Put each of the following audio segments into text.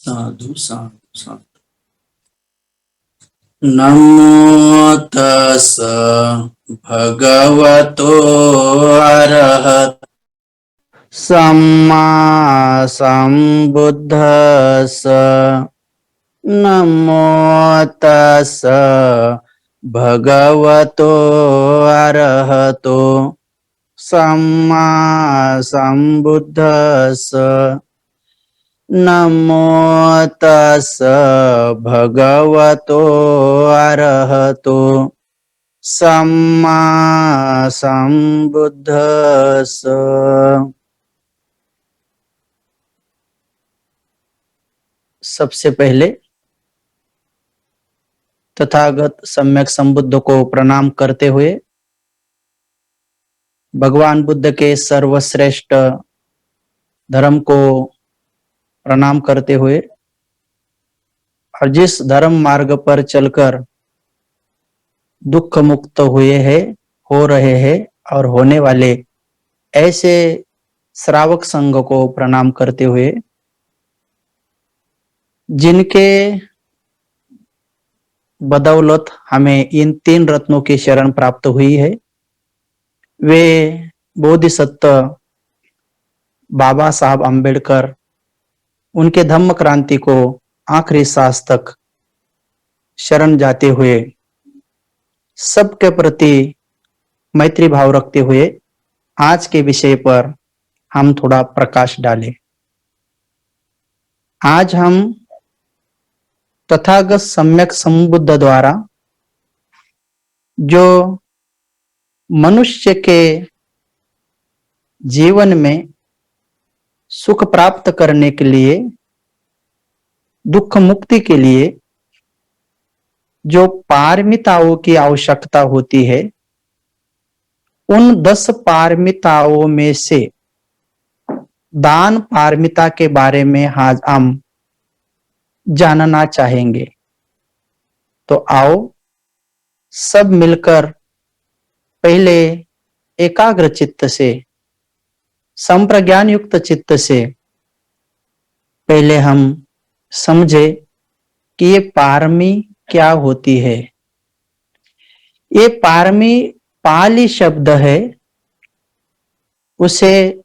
साधु साधु साधु। नमो तस् भगवतो अरहत सम्मा संबुद्धस्स। नमो तस् भगवतो अरहतो सम्मा संबुद्धस्स। नमो तस् भगवतो अरहतो सम्मा संबुद्धस्स। सबसे पहले तथागत सम्यक संबुद्ध को प्रणाम करते हुए भगवान बुद्ध के सर्वश्रेष्ठ धर्म को प्रणाम करते हुए और जिस धर्म मार्ग पर चलकर दुख मुक्त हुए हैं, हो रहे हैं और होने वाले ऐसे श्रावक संघ को प्रणाम करते हुए जिनके बदौलत हमें इन 3 रत्नों की शरण प्राप्त हुई है, वे बोधिसत्व बाबा साहब अम्बेडकर उनके धम्म क्रांति को आखिरी सांस तक शरण जाते हुए सबके प्रति मैत्री भाव रखते हुए आज के विषय पर हम थोड़ा प्रकाश डालें। आज हम तथागत सम्यक संबुद्ध द्वारा जो मनुष्य के जीवन में सुख प्राप्त करने के लिए, दुख मुक्ति के लिए जो पारमिताओं की आवश्यकता होती है, उन 10 पारमिताओं में से दान पारमिता के बारे में आज हम जानना चाहेंगे। तो आओ सब मिलकर पहले एकाग्र चित्त से, संप्रज्ञान युक्त चित्त से पहले हम समझे कि ये पारमी क्या होती है। ये पारमी पाली शब्द है, उसे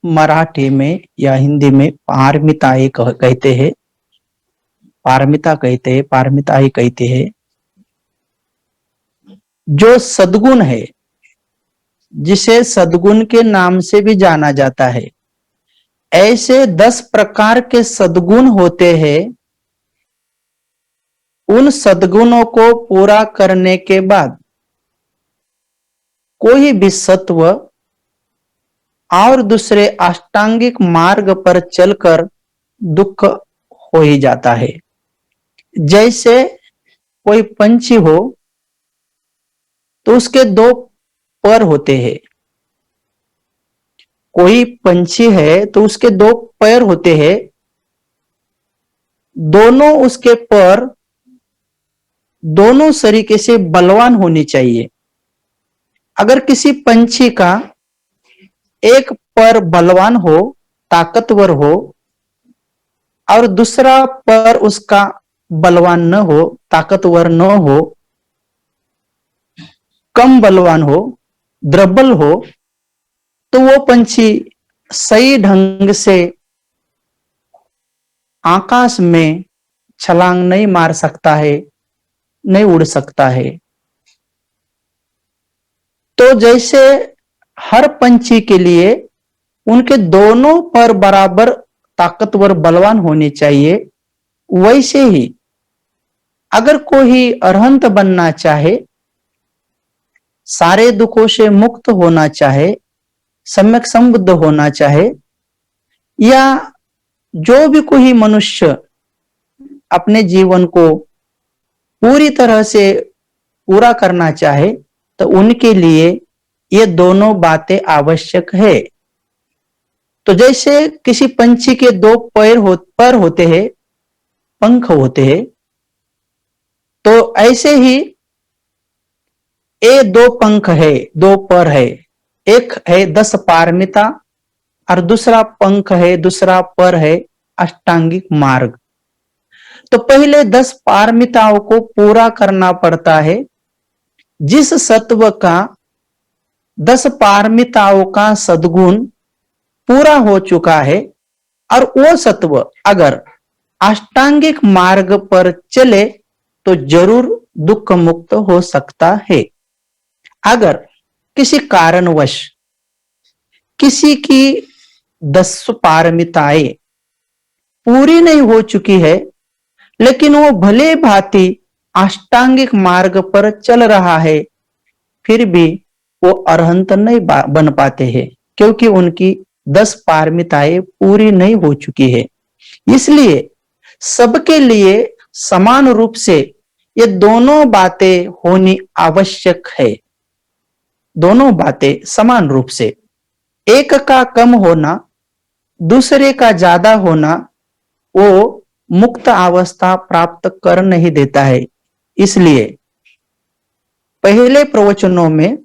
मराठी में या हिंदी में पारमिता ही कहते हैं, पारमिता कहते हैं, पारमिता ही कहते हैं। जो सद्गुण है, जिसे सद्गुण के नाम से भी जाना जाता है, ऐसे 10 प्रकार के सद्गुण होते हैं। उन सद्गुणों को पूरा करने के बाद कोई भी सत्व और दूसरे अष्टांगिक मार्ग पर चलकर दुख हो ही जाता है। जैसे कोई पंछी हो तो उसके 2 पर होते हैं। कोई पंछी है तो उसके 2 पैर होते हैं। दोनों उसके पर दोनों तरीके से बलवान होने चाहिए। अगर किसी पंछी का एक पर बलवान हो, ताकतवर हो, और दूसरा पर उसका बलवान न हो, ताकतवर न हो, कम बलवान हो, दुर्बल हो, तो वो पंछी सही ढंग से आकाश में छलांग नहीं मार सकता है, नहीं उड़ सकता है। तो जैसे हर पंछी के लिए उनके दोनों पर बराबर ताकतवर बलवान होने चाहिए, वैसे ही अगर कोई अरहंत बनना चाहे, सारे दुखों से मुक्त होना चाहे, सम्यक संबुद्ध होना चाहे, या जो भी कोई मनुष्य अपने जीवन को पूरी तरह से पूरा करना चाहे, तो उनके लिए ये दोनों बातें आवश्यक है। तो जैसे किसी पंछी के 2 पर होते हैं, पंख होते हैं, तो ऐसे ही ये 2 पंख है, 2 पर है। एक है 10 पारमिता और दूसरा पंख है, दूसरा पर है अष्टांगिक मार्ग। तो पहले 10 पारमिताओं को पूरा करना पड़ता है। जिस सत्व का 10 पारमिताओं का सद्गुण पूरा हो चुका है और वो सत्व अगर अष्टांगिक मार्ग पर चले तो जरूर दुख मुक्त हो सकता है। अगर किसी कारणवश किसी की 10 पारमिताएं पूरी नहीं हो चुकी है, लेकिन वो भले भांति अष्टांगिक मार्ग पर चल रहा है, फिर भी वो अरहंत नहीं बन पाते हैं, क्योंकि उनकी 10 पारमिताएं पूरी नहीं हो चुकी है। इसलिए सबके लिए समान रूप से ये दोनों बातें होनी आवश्यक है। दोनों बातें समान रूप से, एक का कम होना, दूसरे का ज्यादा होना, वो मुक्त अवस्था प्राप्त कर नहीं देता है। इसलिए पहले प्रवचनों में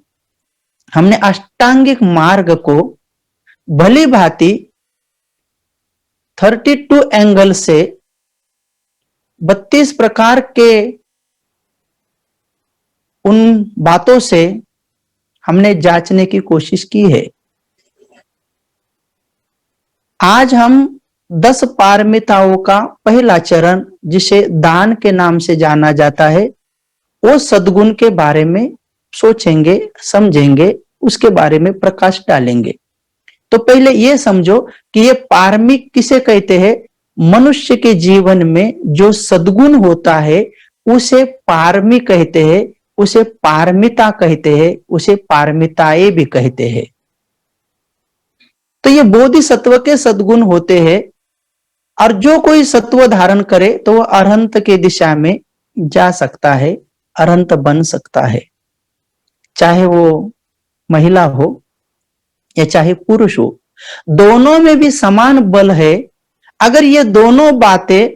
हमने अष्टांगिक मार्ग को भली भांति 32 एंगल से 32 प्रकार के उन बातों से हमने जांचने की कोशिश की है। आज हम 10 पारमिताओं का पहला चरण, जिसे दान के नाम से जाना जाता है, वो सद्गुण के बारे में सोचेंगे, समझेंगे, उसके बारे में प्रकाश डालेंगे। तो पहले ये समझो कि ये पारमिक किसे कहते हैं। मनुष्य के जीवन में जो सद्गुण होता है उसे पारमिक कहते हैं, उसे पारमिता कहते हैं, उसे पारमिताएं भी कहते हैं। तो ये बोधिसत्व के सद्गुण होते हैं, और जो कोई सत्व धारण करे तो वह अरहंत के दिशा में जा सकता है, अरहंत बन सकता है। चाहे वो महिला हो या चाहे पुरुष हो, दोनों में भी समान बल है। अगर ये दोनों बातें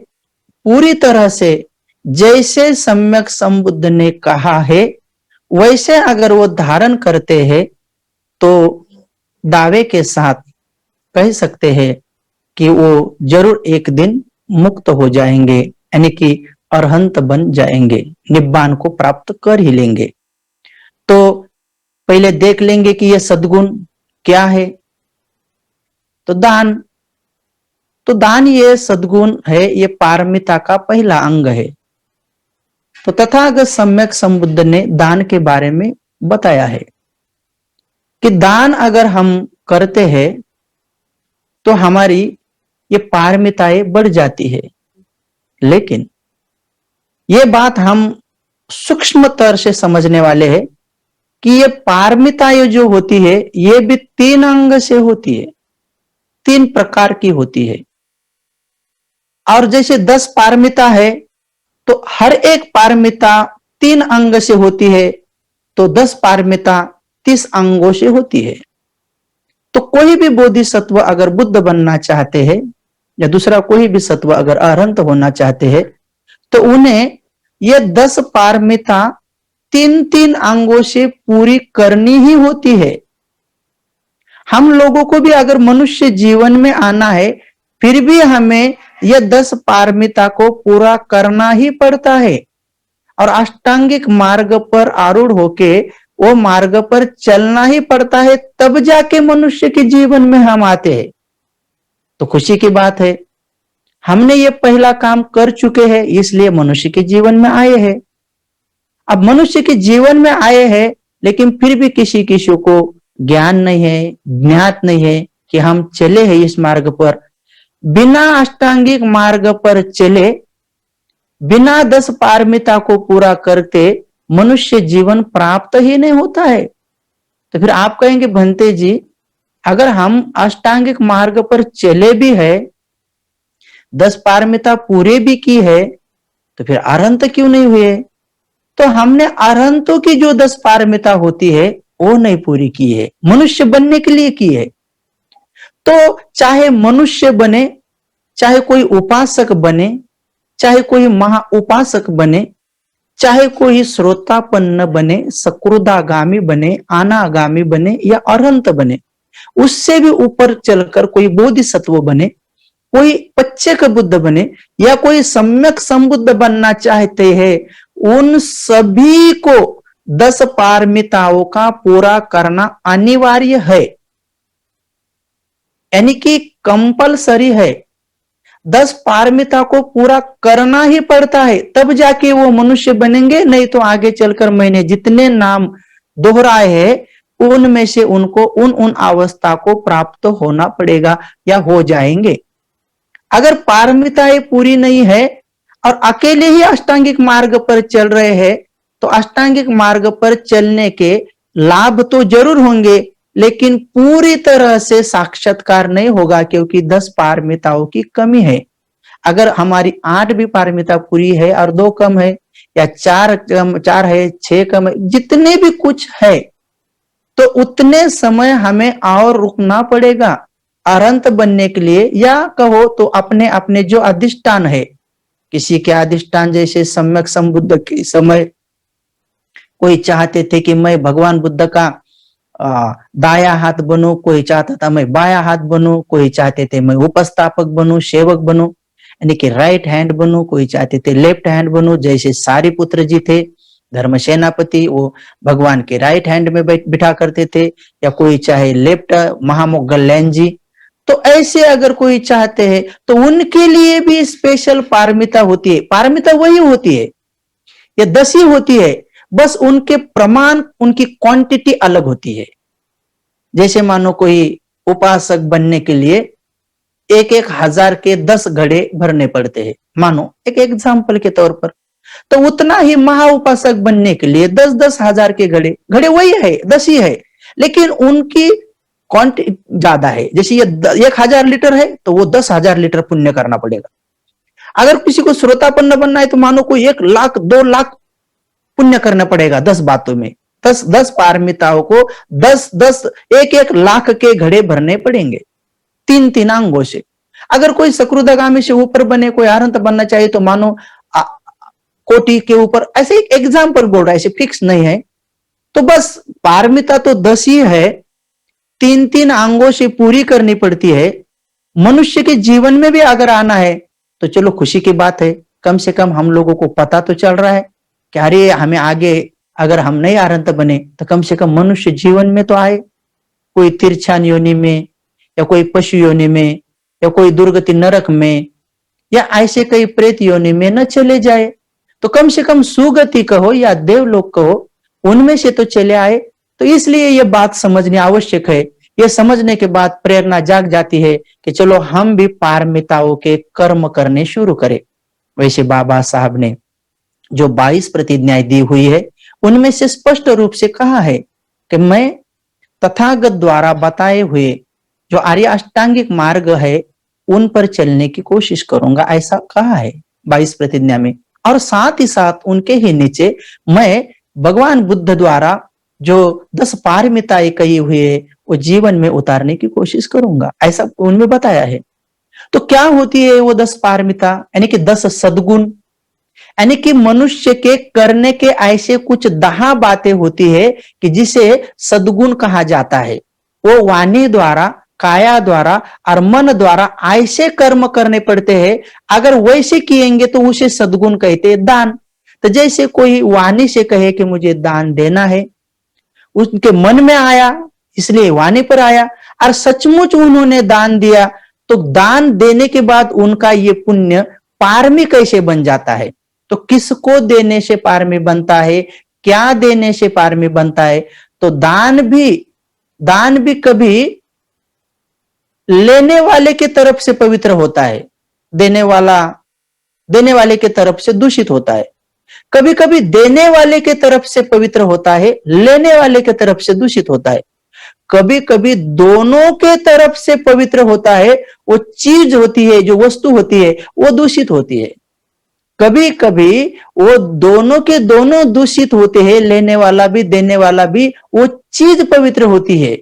पूरी तरह से जैसे सम्यक संबुद्ध ने कहा है वैसे अगर वो धारण करते हैं तो दावे के साथ कह सकते हैं कि वो जरूर एक दिन मुक्त हो जाएंगे, यानी कि अरहंत बन जाएंगे, निब्बान को प्राप्त कर ही लेंगे। तो पहले देख लेंगे कि यह सद्गुण क्या है। तो दान ये सद्गुण है, ये पारमिता का पहला अंग है। तो तथागत सम्यक संबुद्ध ने दान के बारे में बताया है कि दान अगर हम करते हैं तो हमारी ये पारमिताएं बढ़ जाती है। लेकिन ये बात हम सूक्ष्मतर से समझने वाले हैं कि ये पारमिताएं जो होती है ये भी 3 अंग से होती है, 3 प्रकार की होती है। और जैसे 10 पारमिता है तो हर एक पारमिता 3 अंग से होती है, तो 10 पारमिता 30 अंगों से होती है। तो कोई भी बोधिसत्व अगर बुद्ध बनना चाहते हैं या दूसरा कोई भी सत्व अगर अरहंत होना चाहते हैं तो उन्हें ये 10 पारमिता 3-3 अंगों से पूरी करनी ही होती है। हम लोगों को भी अगर मनुष्य जीवन में आना है फिर भी हमें यह 10 पारमिता को पूरा करना ही पड़ता है, और अष्टांगिक मार्ग पर आरूढ़ होके वो मार्ग पर चलना ही पड़ता है, तब जाके मनुष्य के जीवन में हम आते हैं। तो खुशी की बात है, हमने ये पहला काम कर चुके हैं, इसलिए मनुष्य के जीवन में आए हैं। अब मनुष्य के जीवन में आए हैं लेकिन फिर भी किसी किसी को ज्ञान नहीं है, ज्ञात नहीं है कि हम चले हैं इस मार्ग पर। बिना अष्टांगिक मार्ग पर चले, बिना 10 पारमिता को पूरा करते मनुष्य जीवन प्राप्त ही नहीं होता है। तो फिर आप कहेंगे भंते जी, अगर हम अष्टांगिक मार्ग पर चले भी है, 10 पारमिता पूरे भी की है, तो फिर अरहंत क्यों नहीं हुए? तो हमने अरहंतों की जो 10 पारमिता होती है वो नहीं पूरी की है, मनुष्य बनने के लिए की है। तो चाहे मनुष्य बने, चाहे कोई उपासक बने, चाहे कोई महा उपासक बने, चाहे कोई श्रोतापन्न बने, सकृदागामी बने, अनागामी बने या अरहंत बने, उससे भी ऊपर चलकर कोई बोधिसत्व बने, कोई पच्चेक बुद्ध बने या कोई सम्यक संबुद्ध बनना चाहते हैं, उन सभी को 10 पारमिताओं का पूरा करना अनिवार्य है, यानी कि कंपलसरी है। 10 पारमिता को पूरा करना ही पड़ता है, तब जाके वो मनुष्य बनेंगे। नहीं तो आगे चलकर मैंने जितने नाम दोहराए हैं उनमें से उनको उन अवस्था को प्राप्त होना पड़ेगा या हो जाएंगे। अगर पारमिताएं पूरी नहीं है और अकेले ही अष्टांगिक मार्ग पर चल रहे हैं, तो अष्टांगिक मार्ग पर चलने के लाभ तो जरूर होंगे, लेकिन पूरी तरह से साक्षात्कार नहीं होगा, क्योंकि 10 पारमिताओं की कमी है। अगर हमारी 8 भी पारमिता पूरी है और 2 कम है, या 4 है, 6 कम है, जितने भी कुछ है, तो उतने समय हमें और रुकना पड़ेगा अरंत बनने के लिए। या कहो तो अपने अपने जो अधिष्ठान है, किसी के अधिष्ठान जैसे सम्यक संबुद्ध के समय कोई चाहते थे कि मैं भगवान बुद्ध का दाया हाथ बनूं, कोई चाहता था मैं बाया हाथ बनूं, कोई चाहते थे मैं उपस्थापक बनूं, सेवक बनूं, यानी कि राइट हैंड बनूं, कोई चाहते थे लेफ्ट हैंड बनूं। जैसे सारिपुत्र जी थे धर्म सेनापति, वो भगवान के राइट हैंड में बिठा करते थे, या कोई चाहे लेफ्ट महामोग्गलैन जी। तो ऐसे अगर कोई चाहते हैं तो उनके लिए भी स्पेशल पारमिता होती है। पारमिता वही होती है, ये 10 ही होती है, बस उनके प्रमाण, उनकी क्वांटिटी अलग होती है। जैसे मानो कोई उपासक बनने के लिए 1,000 के 10 घड़े भरने पड़ते हैं, मानो एक एग्जाम्पल के तौर पर, तो उतना ही महा उपासक बनने के लिए 10-10 हजार के घड़े वही है, 10 ही है, लेकिन उनकी क्वांटिटी ज्यादा है। जैसे ये 1,000 लीटर है तो वो 10,000 लीटर पुण्य करना पड़ेगा। अगर किसी को श्रोतापन्न बनना है तो मानो कोई 1 लाख 2 लाख पुण्य करना पड़ेगा 10 बातों में। 10 पारमिताओं को 10-10 1-1 लाख के घड़े भरने पड़ेंगे 3-3 अंगों से। अगर कोई सकृदागामी से ऊपर बने, कोई अरहंत बनना चाहिए, तो मानो कोटि के ऊपर, ऐसे एक एग्जाम्पल बोल रहा है, ऐसे फिक्स नहीं है। तो बस पारमिता तो 10 ही है, 3-3 अंगों से पूरी करनी पड़ती है। मनुष्य के जीवन में भी अगर आना है तो चलो खुशी की बात है, कम से कम हम लोगों को पता तो चल रहा है कि अरे हमें आगे, अगर हम नहीं अरहंत बने तो कम से कम मनुष्य जीवन में तो आए, कोई तिरछान योनि में, या कोई पशु योनि में, या कोई दुर्गति नरक में, या ऐसे कई प्रेत योनि में न चले जाए, तो कम से कम सुगति कहो या देवलोक कहो, उनमें से तो चले आए। तो इसलिए यह बात समझनी आवश्यक है। यह समझने के बाद प्रेरणा जाग जाती है कि चलो हम भी पारमिताओं के कर्म करने शुरू करें। वैसे बाबा साहब ने जो 22 प्रतिज्ञाएं दी हुई है, उनमें से स्पष्ट रूप से कहा है कि मैं तथागत द्वारा बताए हुए जो आर्य अष्टांगिक मार्ग है उन पर चलने की कोशिश करूंगा, ऐसा कहा है 22 प्रतिज्ञा में। और साथ ही साथ उनके ही नीचे मैं भगवान बुद्ध द्वारा जो 10 पारमिताएं कही हुई है वो जीवन में उतारने की कोशिश करूंगा, ऐसा उनमें बताया है। तो क्या होती है वो 10 पारमिता, यानी कि 10 सद्गुण, यानी कि मनुष्य के करने के ऐसे कुछ 10 बातें होती है कि जिसे सद्गुण कहा जाता है। वो वाणी द्वारा, काया द्वारा और मन द्वारा ऐसे कर्म करने पड़ते हैं, अगर वैसे किएंगे तो उसे सद्गुण कहते हैं। दान, तो जैसे कोई वाणी से कहे कि मुझे दान देना है, उनके मन में आया इसलिए वाणी पर आया, और सचमुच उन्होंने दान दिया, तो दान देने के बाद उनका ये पुण्य पारमी कैसे बन जाता है। तो किसको देने से पारमी बनता है, क्या देने से पारमी बनता है। तो दान भी कभी लेने वाले के तरफ से पवित्र होता है, देने वाले के तरफ से दूषित होता है। कभी कभी देने वाले के तरफ से पवित्र होता है, लेने वाले के तरफ से दूषित होता है। कभी कभी दोनों के तरफ से पवित्र होता है, वो चीज होती है, जो वस्तु होती है वो दूषित होती है। कभी कभी वो दोनों के दोनों दूषित होते हैं, लेने वाला भी देने वाला भी, वो चीज पवित्र होती है।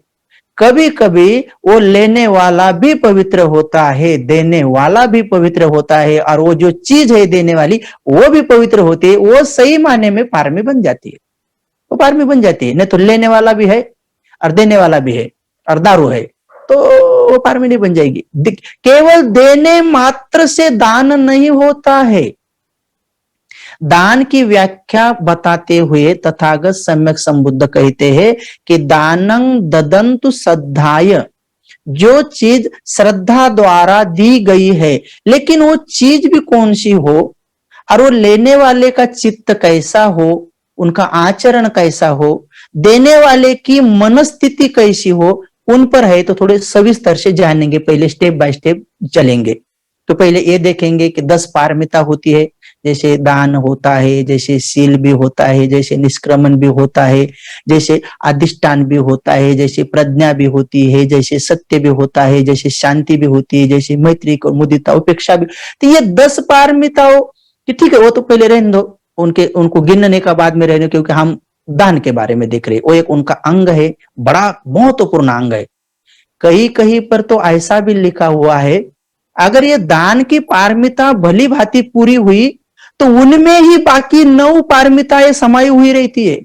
कभी कभी वो लेने वाला भी पवित्र होता है, देने वाला भी पवित्र होता है, और वो जो चीज है देने वाली वो भी पवित्र होती है। वो सही माने में पारमी बन जाती है, वो पारमी बन जाती है। नहीं तो लेने वाला भी है और देने वाला भी है और दारू है, तो वो पारमिता बन जाएगी। केवल देने मात्र से दान नहीं होता है। दान की व्याख्या बताते हुए तथागत सम्यक संबुद्ध कहते हैं कि दानं ददन्तु श्रद्धाय, जो चीज श्रद्धा द्वारा दी गई है, लेकिन वो चीज भी कौन सी हो और वो लेने वाले का चित्त कैसा हो, उनका आचरण कैसा हो, देने वाले की मनस्थिति कैसी हो, उन पर है। तो थोड़े सविस्तर से जानेंगे, पहले स्टेप बाय स्टेप चलेंगे। तो पहले ये देखेंगे कि 10 पारमिता होती है, जैसे दान होता है, जैसे शील भी होता है, जैसे निष्क्रमण भी होता है, जैसे अधिष्ठान भी होता है, जैसे प्रज्ञा भी होती है, जैसे सत्य भी होता है, जैसे शांति भी होती है, जैसे मैत्री और मुदिता उपेक्षा भी। तो ये 10 पारमिताओं कि ठीक है, वो तो पहले रहने दो, उनको गिनने का बाद में रहने, क्योंकि हम दान के बारे में देख रहे हैं। वो एक उनका अंग है, बड़ा महत्वपूर्ण अंग है। कहीं कहीं पर तो ऐसा भी लिखा हुआ है, अगर ये दान की पारमिता भली भांति पूरी हुई तो उनमें ही बाकी 9 पारमिताएं समाई हुई रहती है।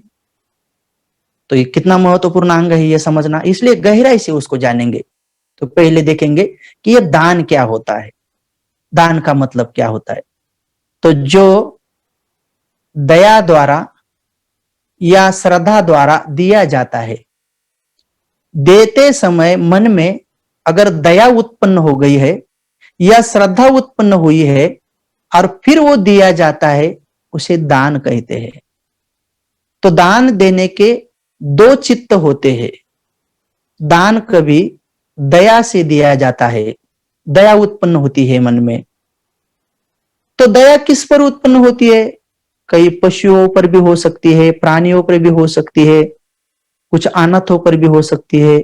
तो ये कितना महत्वपूर्ण अंग है ये समझना, इसलिए गहराई से उसको जानेंगे। तो पहले देखेंगे कि ये दान क्या होता है, दान का मतलब क्या होता है। तो जो दया द्वारा या श्रद्धा द्वारा दिया जाता है, देते समय मन में अगर दया उत्पन्न हो गई है या श्रद्धा उत्पन्न हुई है और फिर वो दिया जाता है, उसे दान कहते हैं। तो दान देने के 2 चित्त होते हैं। दान कभी दया से दिया जाता है, दया उत्पन्न होती है मन में। तो दया किस पर उत्पन्न होती है? कई पशुओं पर भी हो सकती है, प्राणियों पर भी हो सकती है, कुछ अनाथों पर भी हो सकती है,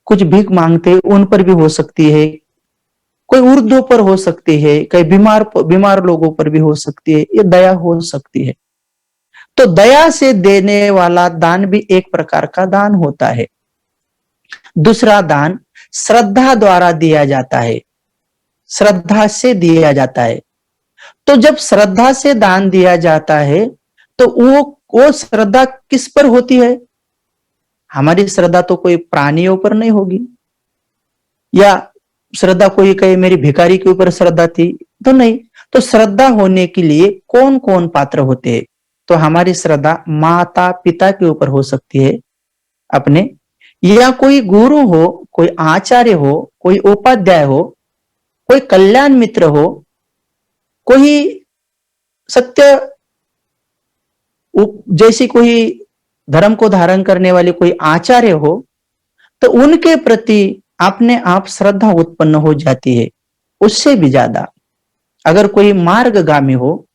कुछ भीख मांगते उन पर भी हो सकती है, कोई वृद्धों पर हो सकती है, कई बीमार लोगों पर भी हो सकती है। ये दया हो सकती है। तो दया से देने वाला दान भी एक प्रकार का दान होता है। दूसरा दान श्रद्धा द्वारा दिया जाता है, श्रद्धा से दिया जाता है। तो जब श्रद्धा से दान दिया जाता है तो वो श्रद्धा किस पर होती है? हमारी श्रद्धा तो कोई प्राणियों पर नहीं होगी, या श्रद्धा कोई कहे मेरी भिखारी के ऊपर श्रद्धा थी तो नहीं। तो श्रद्धा होने के लिए कौन कौन पात्र होते हैं? तो हमारी श्रद्धा माता पिता के ऊपर हो सकती है अपने, या कोई गुरु हो, कोई आचार्य हो, कोई उपाध्याय हो, कोई कल्याण मित्र हो, कोई सत्य जैसी कोई धर्म को धारण करने वाले कोई आचार्य हो, तो उनके प्रति अपने आप श्रद्धा उत्पन्न हो जाती है। उससे भी ज्यादा अगर कोई मार्गगामी हो,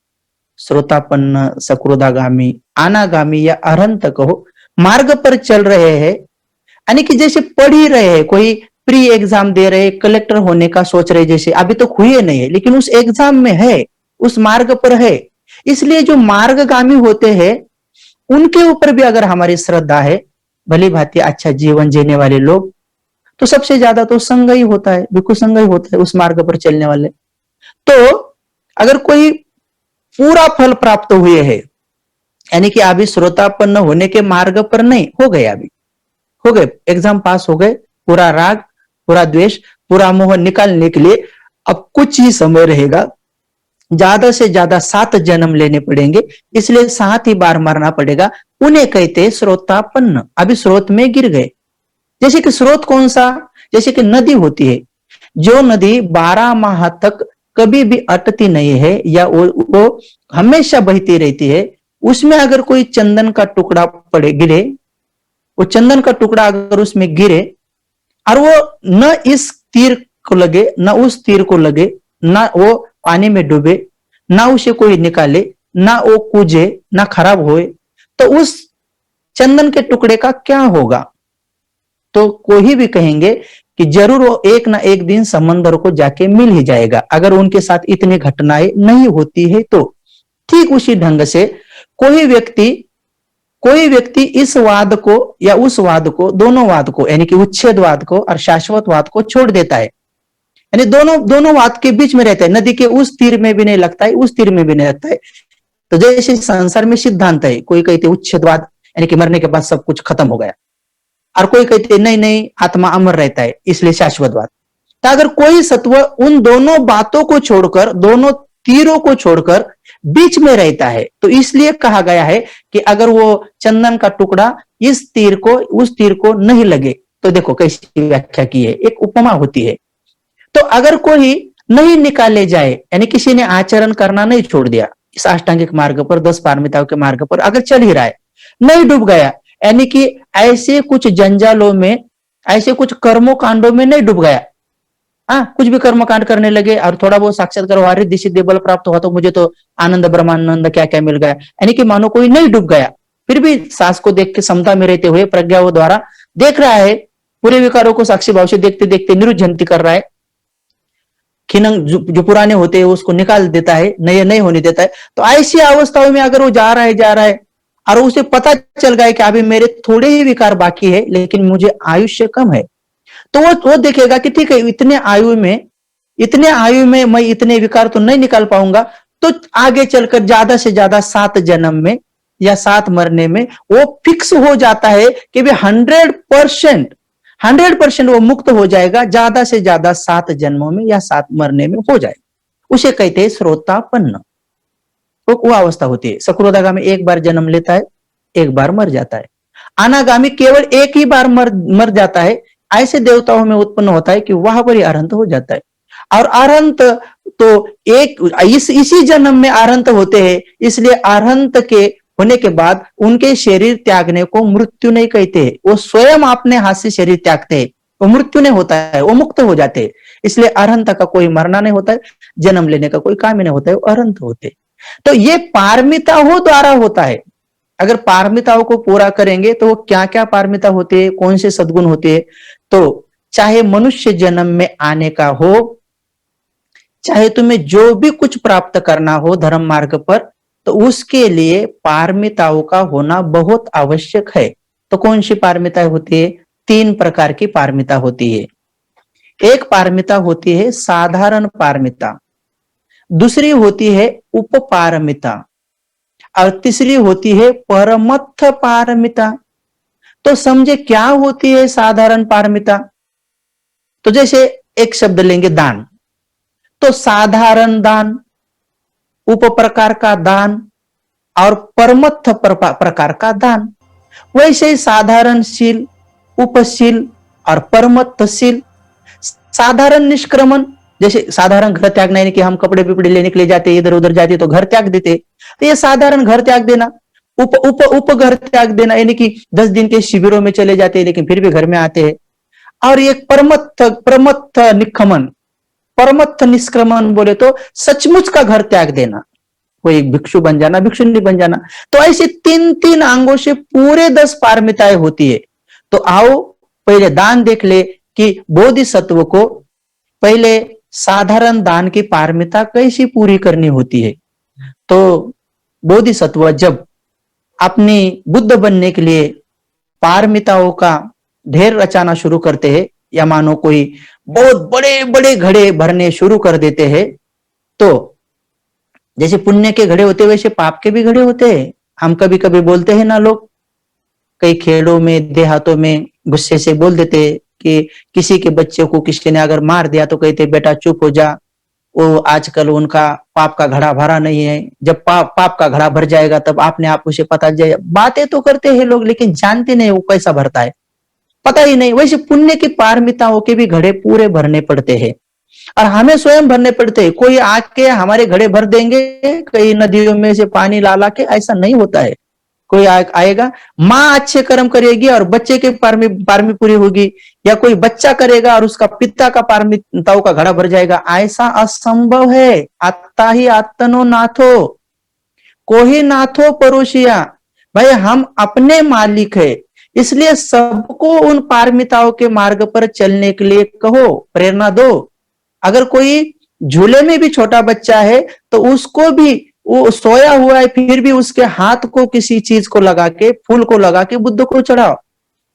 श्रोतापन्न, सकृदागामी, अनागामी या अरहंतक हो, मार्ग पर चल रहे हैं, यानी कि जैसे पढ़ ही रहे हैं, कोई प्री एग्जाम दे रहे, कलेक्टर होने का सोच रहे, जैसे अभी तो हुए नहीं है लेकिन उस एग्जाम में है, उस मार्ग पर है। इसलिए जो मार्गगामी होते हैं उनके ऊपर भी अगर हमारी श्रद्धा है, भली भांति अच्छा जीवन जीने वाले लोग, तो सबसे ज्यादा तो संग ही होता है, भिक्षु संग ही होता है उस मार्ग पर चलने वाले। तो अगर कोई पूरा फल प्राप्त हुए है, यानी कि अभी श्रोतापन्न होने के मार्ग पर नहीं, हो गए, अभी हो गए, एग्जाम पास हो गए, पूरा राग, पूरा द्वेष, पूरा मोह निकालने के लिए अब कुछ ही समय रहेगा, ज्यादा से ज्यादा 7 जन्म लेने पड़ेंगे, इसलिए 7 ही बार मारना पड़ेगा। उन्हें कहते हैं श्रोतापन्न। अभी स्रोत में गिर गए। जैसे कि स्रोत कौन सा? जैसे कि नदी होती है, जो नदी 12 माह तक कभी भी अटती नहीं है या वो हमेशा बहती रहती है, उसमें अगर कोई चंदन का टुकड़ा पड़े, गिरे, वो चंदन का टुकड़ा अगर उसमें गिरे और वो न इस तीर को लगे न उस तीर को लगे, ना वो पानी में डूबे, ना उसे कोई निकाले, ना वो कूजे, ना खराब होए, तो उस चंदन के टुकड़े का क्या होगा? तो कोई भी कहेंगे कि जरूर वो एक ना एक दिन समंदर को जाके मिल ही जाएगा, अगर उनके साथ इतनी घटनाएं नहीं होती है तो। ठीक उसी ढंग से कोई व्यक्ति इस वाद को या उस वाद को, दोनों वाद को, यानी कि उच्छेदवाद को और शाश्वतवाद को छोड़ देता है, यानी दोनों वाद के बीच में रहता है, नदी के उस तीर में भी नहीं लगता है, उस तीर में भी नहीं लगता है। तो जैसे संसार में सिद्धांत है, कोई कहते उच्छेदवाद, यानी कि मरने के बाद सब कुछ खत्म हो गया, और कोई कहते नहीं नहीं आत्मा अमर रहता है इसलिए शाश्वतवाद। तो अगर कोई सत्व उन दोनों बातों को छोड़कर, दोनों तीरों को छोड़कर बीच में रहता है, तो इसलिए कहा गया है कि अगर वो चंदन का टुकड़ा इस तीर को उस तीर को नहीं लगे, तो देखो कैसी व्याख्या की है, एक उपमा होती है। तो अगर कोई नहीं निकाले जाए, यानी किसी ने आचरण करना नहीं छोड़ दिया, इस अष्टांगिक मार्ग पर, 10 पारमिताओं के मार्ग पर अगर चल ही रहा है, नहीं डूब गया, यानी कि ऐसे कुछ जंजालों में, ऐसे कुछ कर्मों कांडों में नहीं डूब गया, हाँ कुछ भी कर्म कांड करने लगे और थोड़ा बहुत साक्षात्कार हुआ, रिद्धि सिद्धि बल प्राप्त हुआ तो मुझे तो आनंद ब्रह्मानंद क्या क्या मिल गया, यानी कि मानो कोई नहीं डूब गया, फिर भी सांस को देख के समता में रहते हुए प्रज्ञा वो द्वारा देख रहा है, पूरे विकारों को साक्षी भाव से देखते देखते निरुद्धंति कर रहा है, खिनंग जो पुराने होते हैं उसको निकाल देता है, नए नहीं होने देता है। तो ऐसी अवस्थाओं में अगर वो जा रहा है और उसे पता चल गया कि अभी मेरे थोड़े ही विकार बाकी है लेकिन मुझे आयुष्य कम है, तो वो देखेगा कि ठीक है इतने आयु में मैं इतने विकार तो नहीं निकाल पाऊंगा, तो आगे चलकर ज्यादा से ज्यादा 7 जन्म में या 7 मरने में वो फिक्स हो जाता है कि वे 100% वो मुक्त हो जाएगा, ज्यादा से ज्यादा 7 जन्मों में या 7 मरने में हो जाएगा। उसे कहते हैं श्रोतापन्न। वो अवस्था होती है। सक्रोधागामी एक बार जन्म लेता है, एक बार मर जाता है। अनागामी केवल एक ही बार मर जाता है। ऐसे देवताओं में उत्पन्न होता है कि वहां पर ही अरहंत हो जाता है। और अरहंत तो इसी जन्म में अरहंत होते हैं, इसलिए अरहंत के होने के बाद उनके शरीर त्यागने को मृत्यु नहीं कहते हैं। वो स्वयं अपने हाथ से शरीर त्यागते हैं, वो मृत्यु नहीं होता है, वो मुक्त हो जाते हैं। इसलिए अरहंत का कोई मरना नहीं होता है, जन्म लेने का कोई काम ही नहीं होता है, वो अरहंत होते। तो ये पारमिताओं द्वारा होता है। अगर पारमिताओं को पूरा करेंगे तो वो क्या क्या पारमिता होते हैं, कौन से सद्गुण होते हैं, तो चाहे मनुष्य जन्म में आने का हो, चाहे तुम्हें जो भी कुछ प्राप्त करना हो धर्म मार्ग पर, तो उसके लिए पारमिताओं का होना बहुत आवश्यक है। तो कौन सी पारमिताएं होती है? 3 प्रकार की पारमिता होती है। एक पारमिता होती है साधारण पारमिता, दूसरी होती है उपपारमिता और तीसरी होती है परमत्थ पारमिता। तो समझे क्या होती है साधारण पारमिता? तो जैसे एक शब्द लेंगे दान, तो साधारण दान, उप प्रकार का दान और परमत्थ प्रकार का दान। वैसे ही साधारण शील, उपशील और परमत्थ शील। साधारण निष्क्रमण, जैसे साधारण घर त्यागना, यानी कि हम कपड़े बिपड़े लेने के लिए जाते, इधर उधर जाते तो घर त्याग देते, तो ये साधारण घर त्याग देना। उप घर त्याग देना, यानी कि 10 दिन के शिविरों में चले जाते हैं लेकिन फिर भी घर में आते हैं। और एक परमत्थ निष्क्रमण, परमत्थ निष्क्रमण बोले तो सचमुच का घर त्याग देना, कोई भिक्षु बन जाना, भिक्षु नहीं बन जाना। तो ऐसे 3-3 अंगों से पूरे 10 पारमिताएं होती है। तो आओ पहले दान देख ले कि बोधिसत्व को पहले साधारण दान की पारमिता कैसी पूरी करनी होती है। तो बोधिसत्व जब अपनी बुद्ध बनने के लिए पारमिताओं का ढेर रचाना शुरू करते हैं, या मानो कोई बहुत बड़े बड़े घड़े भरने शुरू कर देते हैं, तो जैसे पुण्य के घड़े होते वैसे पाप के भी घड़े होते हैं। हम कभी कभी बोलते हैं ना, लोग कई खेड़ों में देहातों में गुस्से से बोल देते कि किसी के बच्चे को किसी ने अगर मार दिया तो कहते बेटा चुप हो जा, वो आजकल उनका पाप का घड़ा भरा नहीं है, जब पाप का घड़ा भर जाएगा तब आपने आप उसे पता जाए। बातें तो करते हैं लोग लेकिन जानते नहीं वो कैसा भरता है, पता ही नहीं। वैसे पुण्य की पारमिताओं के भी घड़े पूरे भरने पड़ते हैं और हमें स्वयं भरने पड़ते हैं। कोई आके हमारे घड़े भर देंगे कई नदियों में से पानी ला के, ऐसा नहीं होता है। कोई आएगा, माँ अच्छे कर्म करेगी और बच्चे के पारमी पूरी होगी, या कोई बच्चा करेगा और उसका पिता का पारमिताओं का घड़ा भर जाएगा, ऐसा असंभव है। आत्ता ही आत्तनो नाथो, कोही नाथो परोसिया। भाई हम अपने मालिक है, इसलिए सबको उन पारमिताओं के मार्ग पर चलने के लिए कहो, प्रेरणा दो। अगर कोई झूले में भी छोटा बच्चा है तो उसको भी, वो सोया हुआ है फिर भी उसके हाथ को किसी चीज को लगा के, फूल को लगा के बुद्ध को चढ़ाओ,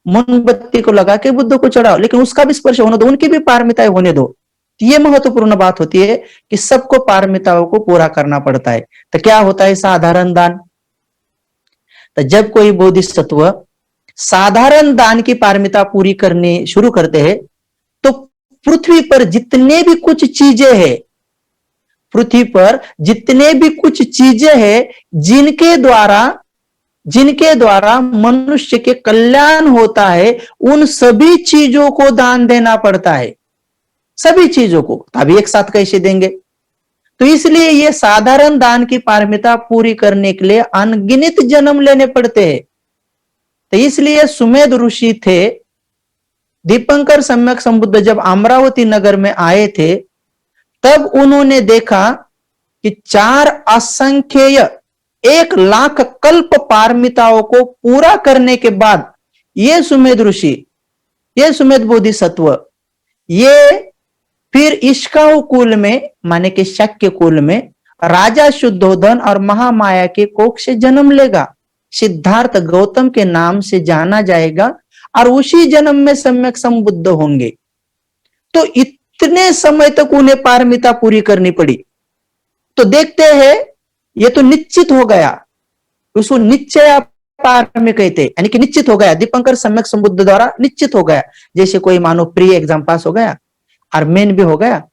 मोमबत्ती को लगा के बुद्ध को चढ़ाओ, लेकिन उसका भी स्पर्श होने दो, उनकी भी पारमिताएं होने दो। ये महत्वपूर्ण बात होती है कि सबको पारमिताओं को पूरा करना पड़ता है। तो क्या होता है साधारण दान? तो जब कोई बोधिसत्व साधारण दान की पारमिता पूरी करने शुरू करते हैं, तो पृथ्वी पर जितने भी कुछ चीजें हैं, पृथ्वी पर जितने भी कुछ चीजें हैं जिनके द्वारा मनुष्य के कल्याण होता है, उन सभी चीजों को दान देना पड़ता है, सभी चीजों को। अभी एक साथ कैसे देंगे? तो इसलिए ये साधारण दान की पारमिता पूरी करने के लिए अनगिनत जन्म लेने पड़ते हैं। तो इसलिए सुमेध ऋषि थे, दीपंकर सम्यक संबुद्ध जब अमरावती नगर में आए थे, तब उन्होंने देखा कि 4 असंख्येय 1,00,000 कल्प पारमिताओं को पूरा करने के बाद ये सुमेध ऋषि, ये सुमेध बोधिसत्व, ये फिर इश्काऊ कुल में, माने कि शक्य कुल में राजा शुद्धोधन और महामाया के कोख से जन्म लेगा, सिद्धार्थ गौतम के नाम से जाना जाएगा और उसी जन्म में सम्यक संबुद्ध होंगे। तो इतने समय तक उन्हें पारमिता पूरी करनी पड़ी। तो देखते हैं, ये तो निश्चित हो गया, उसको निश्चय पारमी कहते, यानी कि निश्चित हो गया, दीपंकर सम्यक संबुद्ध द्वारा निश्चित हो गया। जैसे कोई मानो प्री एग्जाम पास हो गया और मेन भी हो गया,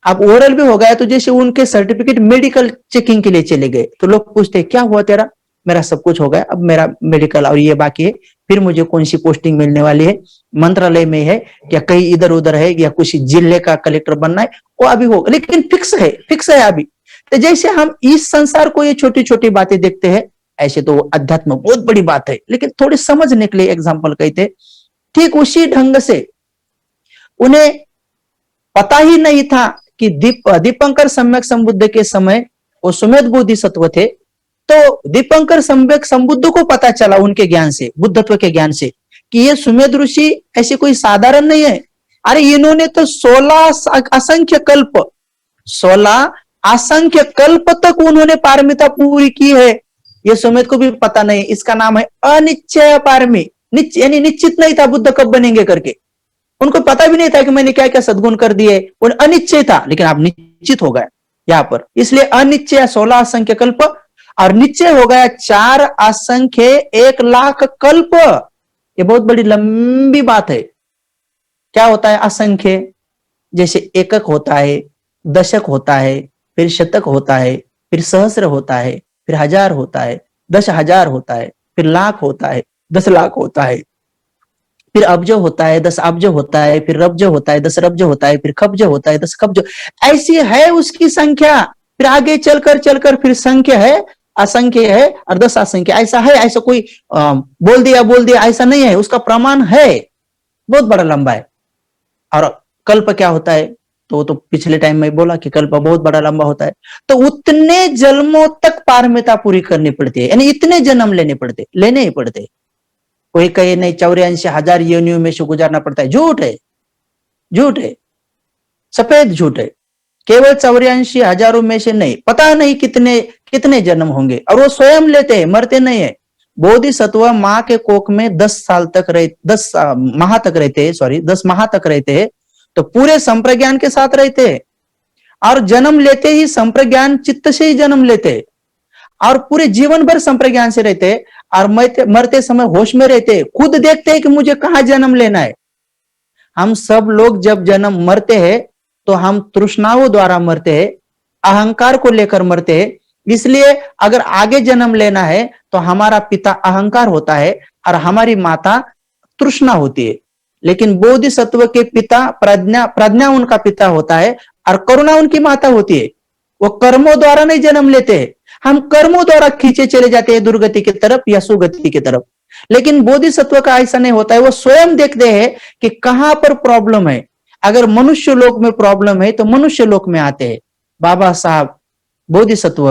अब ओरल भी हो गया, तो जैसे उनके सर्टिफिकेट मेडिकल चेकिंग के लिए चले गए, तो लोग पूछते क्या हुआ तेरा? मेरा सब कुछ हो गया, अब मेरा मेडिकल और ये बाकी है, फिर मुझे कौन सी पोस्टिंग मिलने वाली है, मंत्रालय में है या कहीं इधर उधर है या कुछ जिले का कलेक्टर बनना है, वो अभी हो, लेकिन फिक्स है अभी। तो जैसे हम इस संसार को ये छोटी छोटी बातें देखते हैं, ऐसे तो अध्यात्म बहुत बड़ी बात है, लेकिन थोड़ी समझने के लिए एग्जाम्पल कहते, ठीक उसी ढंग से उन्हें पता ही नहीं था कि दीपंकर सम्यक संबुद्ध के समय वो सुमेध बोधिसत्व थे। तो दीपंकर सम्यक संबुद्ध को पता चला उनके ज्ञान से, बुद्धत्व के ज्ञान से, कि ये सुमेध ऋषि ऐसे कोई साधारण नहीं है। अरे इन्होंने तो 16 असंख्य कल्प तक उन्होंने पारमिता पूरी की है। ये सुमेध को भी पता नहीं, इसका नाम है अनिश्चय पारमी, यानी निश्चित नहीं था बुद्ध कब बनेंगे करके, उनको पता भी नहीं था कि मैंने क्या क्या सद्गुण कर दिए, अनिश्चय था, लेकिन आप निश्चित हो गए यहां पर। इसलिए अनिश्चय 16 असंख्य कल्प और निश्चय हो गया 4 असंख्य 1,00,000 कल्प। ये बहुत बड़ी लंबी बात है। क्या होता है असंख्य? जैसे एकक होता है, दशक होता है, फिर शतक होता है, फिर सहस्र होता है, फिर 1000 होता है, 10,000 होता है, फिर लाख होता है, 10,00,000 होता है, फिर अब्ज होता है, 10 अब्ज होता है, फिर रब्ज होता है, 10 रब्ज होता है, फिर खब्ज होता है, 10 खब्ज। ऐसी है उसकी संख्या। फिर आगे चलकर फिर संख्या है, असंख्य है और 10 असंख्य। ऐसा है, ऐसा कोई बोल दिया ऐसा नहीं है, उसका प्रमाण है, बहुत बड़ा लंबा है। और कल्प क्या होता है? तो पिछले टाइम में बोला कि कल्प बहुत बड़ा लंबा होता है। तो उतने जन्मों तक पारमिता पूरी करनी पड़ती है, यानी इतने जन्म लेने ही पड़ते। कोई कहे नहीं 84,000 योनियों में से गुजारना पड़ता है, झूठ है, सफेद झूठ है। केवल 84,000 में से नहीं, पता नहीं कितने जन्म होंगे, और वो स्वयं लेते हैं, मरते नहीं है। बोधिसत्व माँ के कोख में 10 माह तक रहते हैं, तो पूरे संप्रज्ञान के साथ रहते हैं, और जन्म लेते ही संप्रज्ञान चित्त से ही जन्म लेते, और पूरे जीवन भर संप्रज्ञान से रहते, और मरते समय होश में रहते, खुद देखते हैं कि मुझे कहां जन्म लेना है। हम सब लोग जब मरते हैं तो हम तृष्णाओं द्वारा मरते हैं, अहंकार को लेकर मरते हैं। इसलिए अगर आगे जन्म लेना है तो हमारा पिता अहंकार होता है और हमारी माता तृष्णा होती है। लेकिन बोधिसत्व के पिता प्रज्ञा उनका पिता होता है और करुणा उनकी माता होती है। वो कर्मों द्वारा नहीं जन्म लेते हैं, हम कर्मों द्वारा खींचे चले जाते हैं दुर्गति की तरफ या सुगति की तरफ। लेकिन बोधिसत्व का ऐसा नहीं होता है, वो स्वयं देखते हैं कि कहां पर प्रॉब्लम है। अगर मनुष्य लोक में प्रॉब्लम है तो मनुष्य लोक में आते हैं। बाबा साहब बोधिसत्व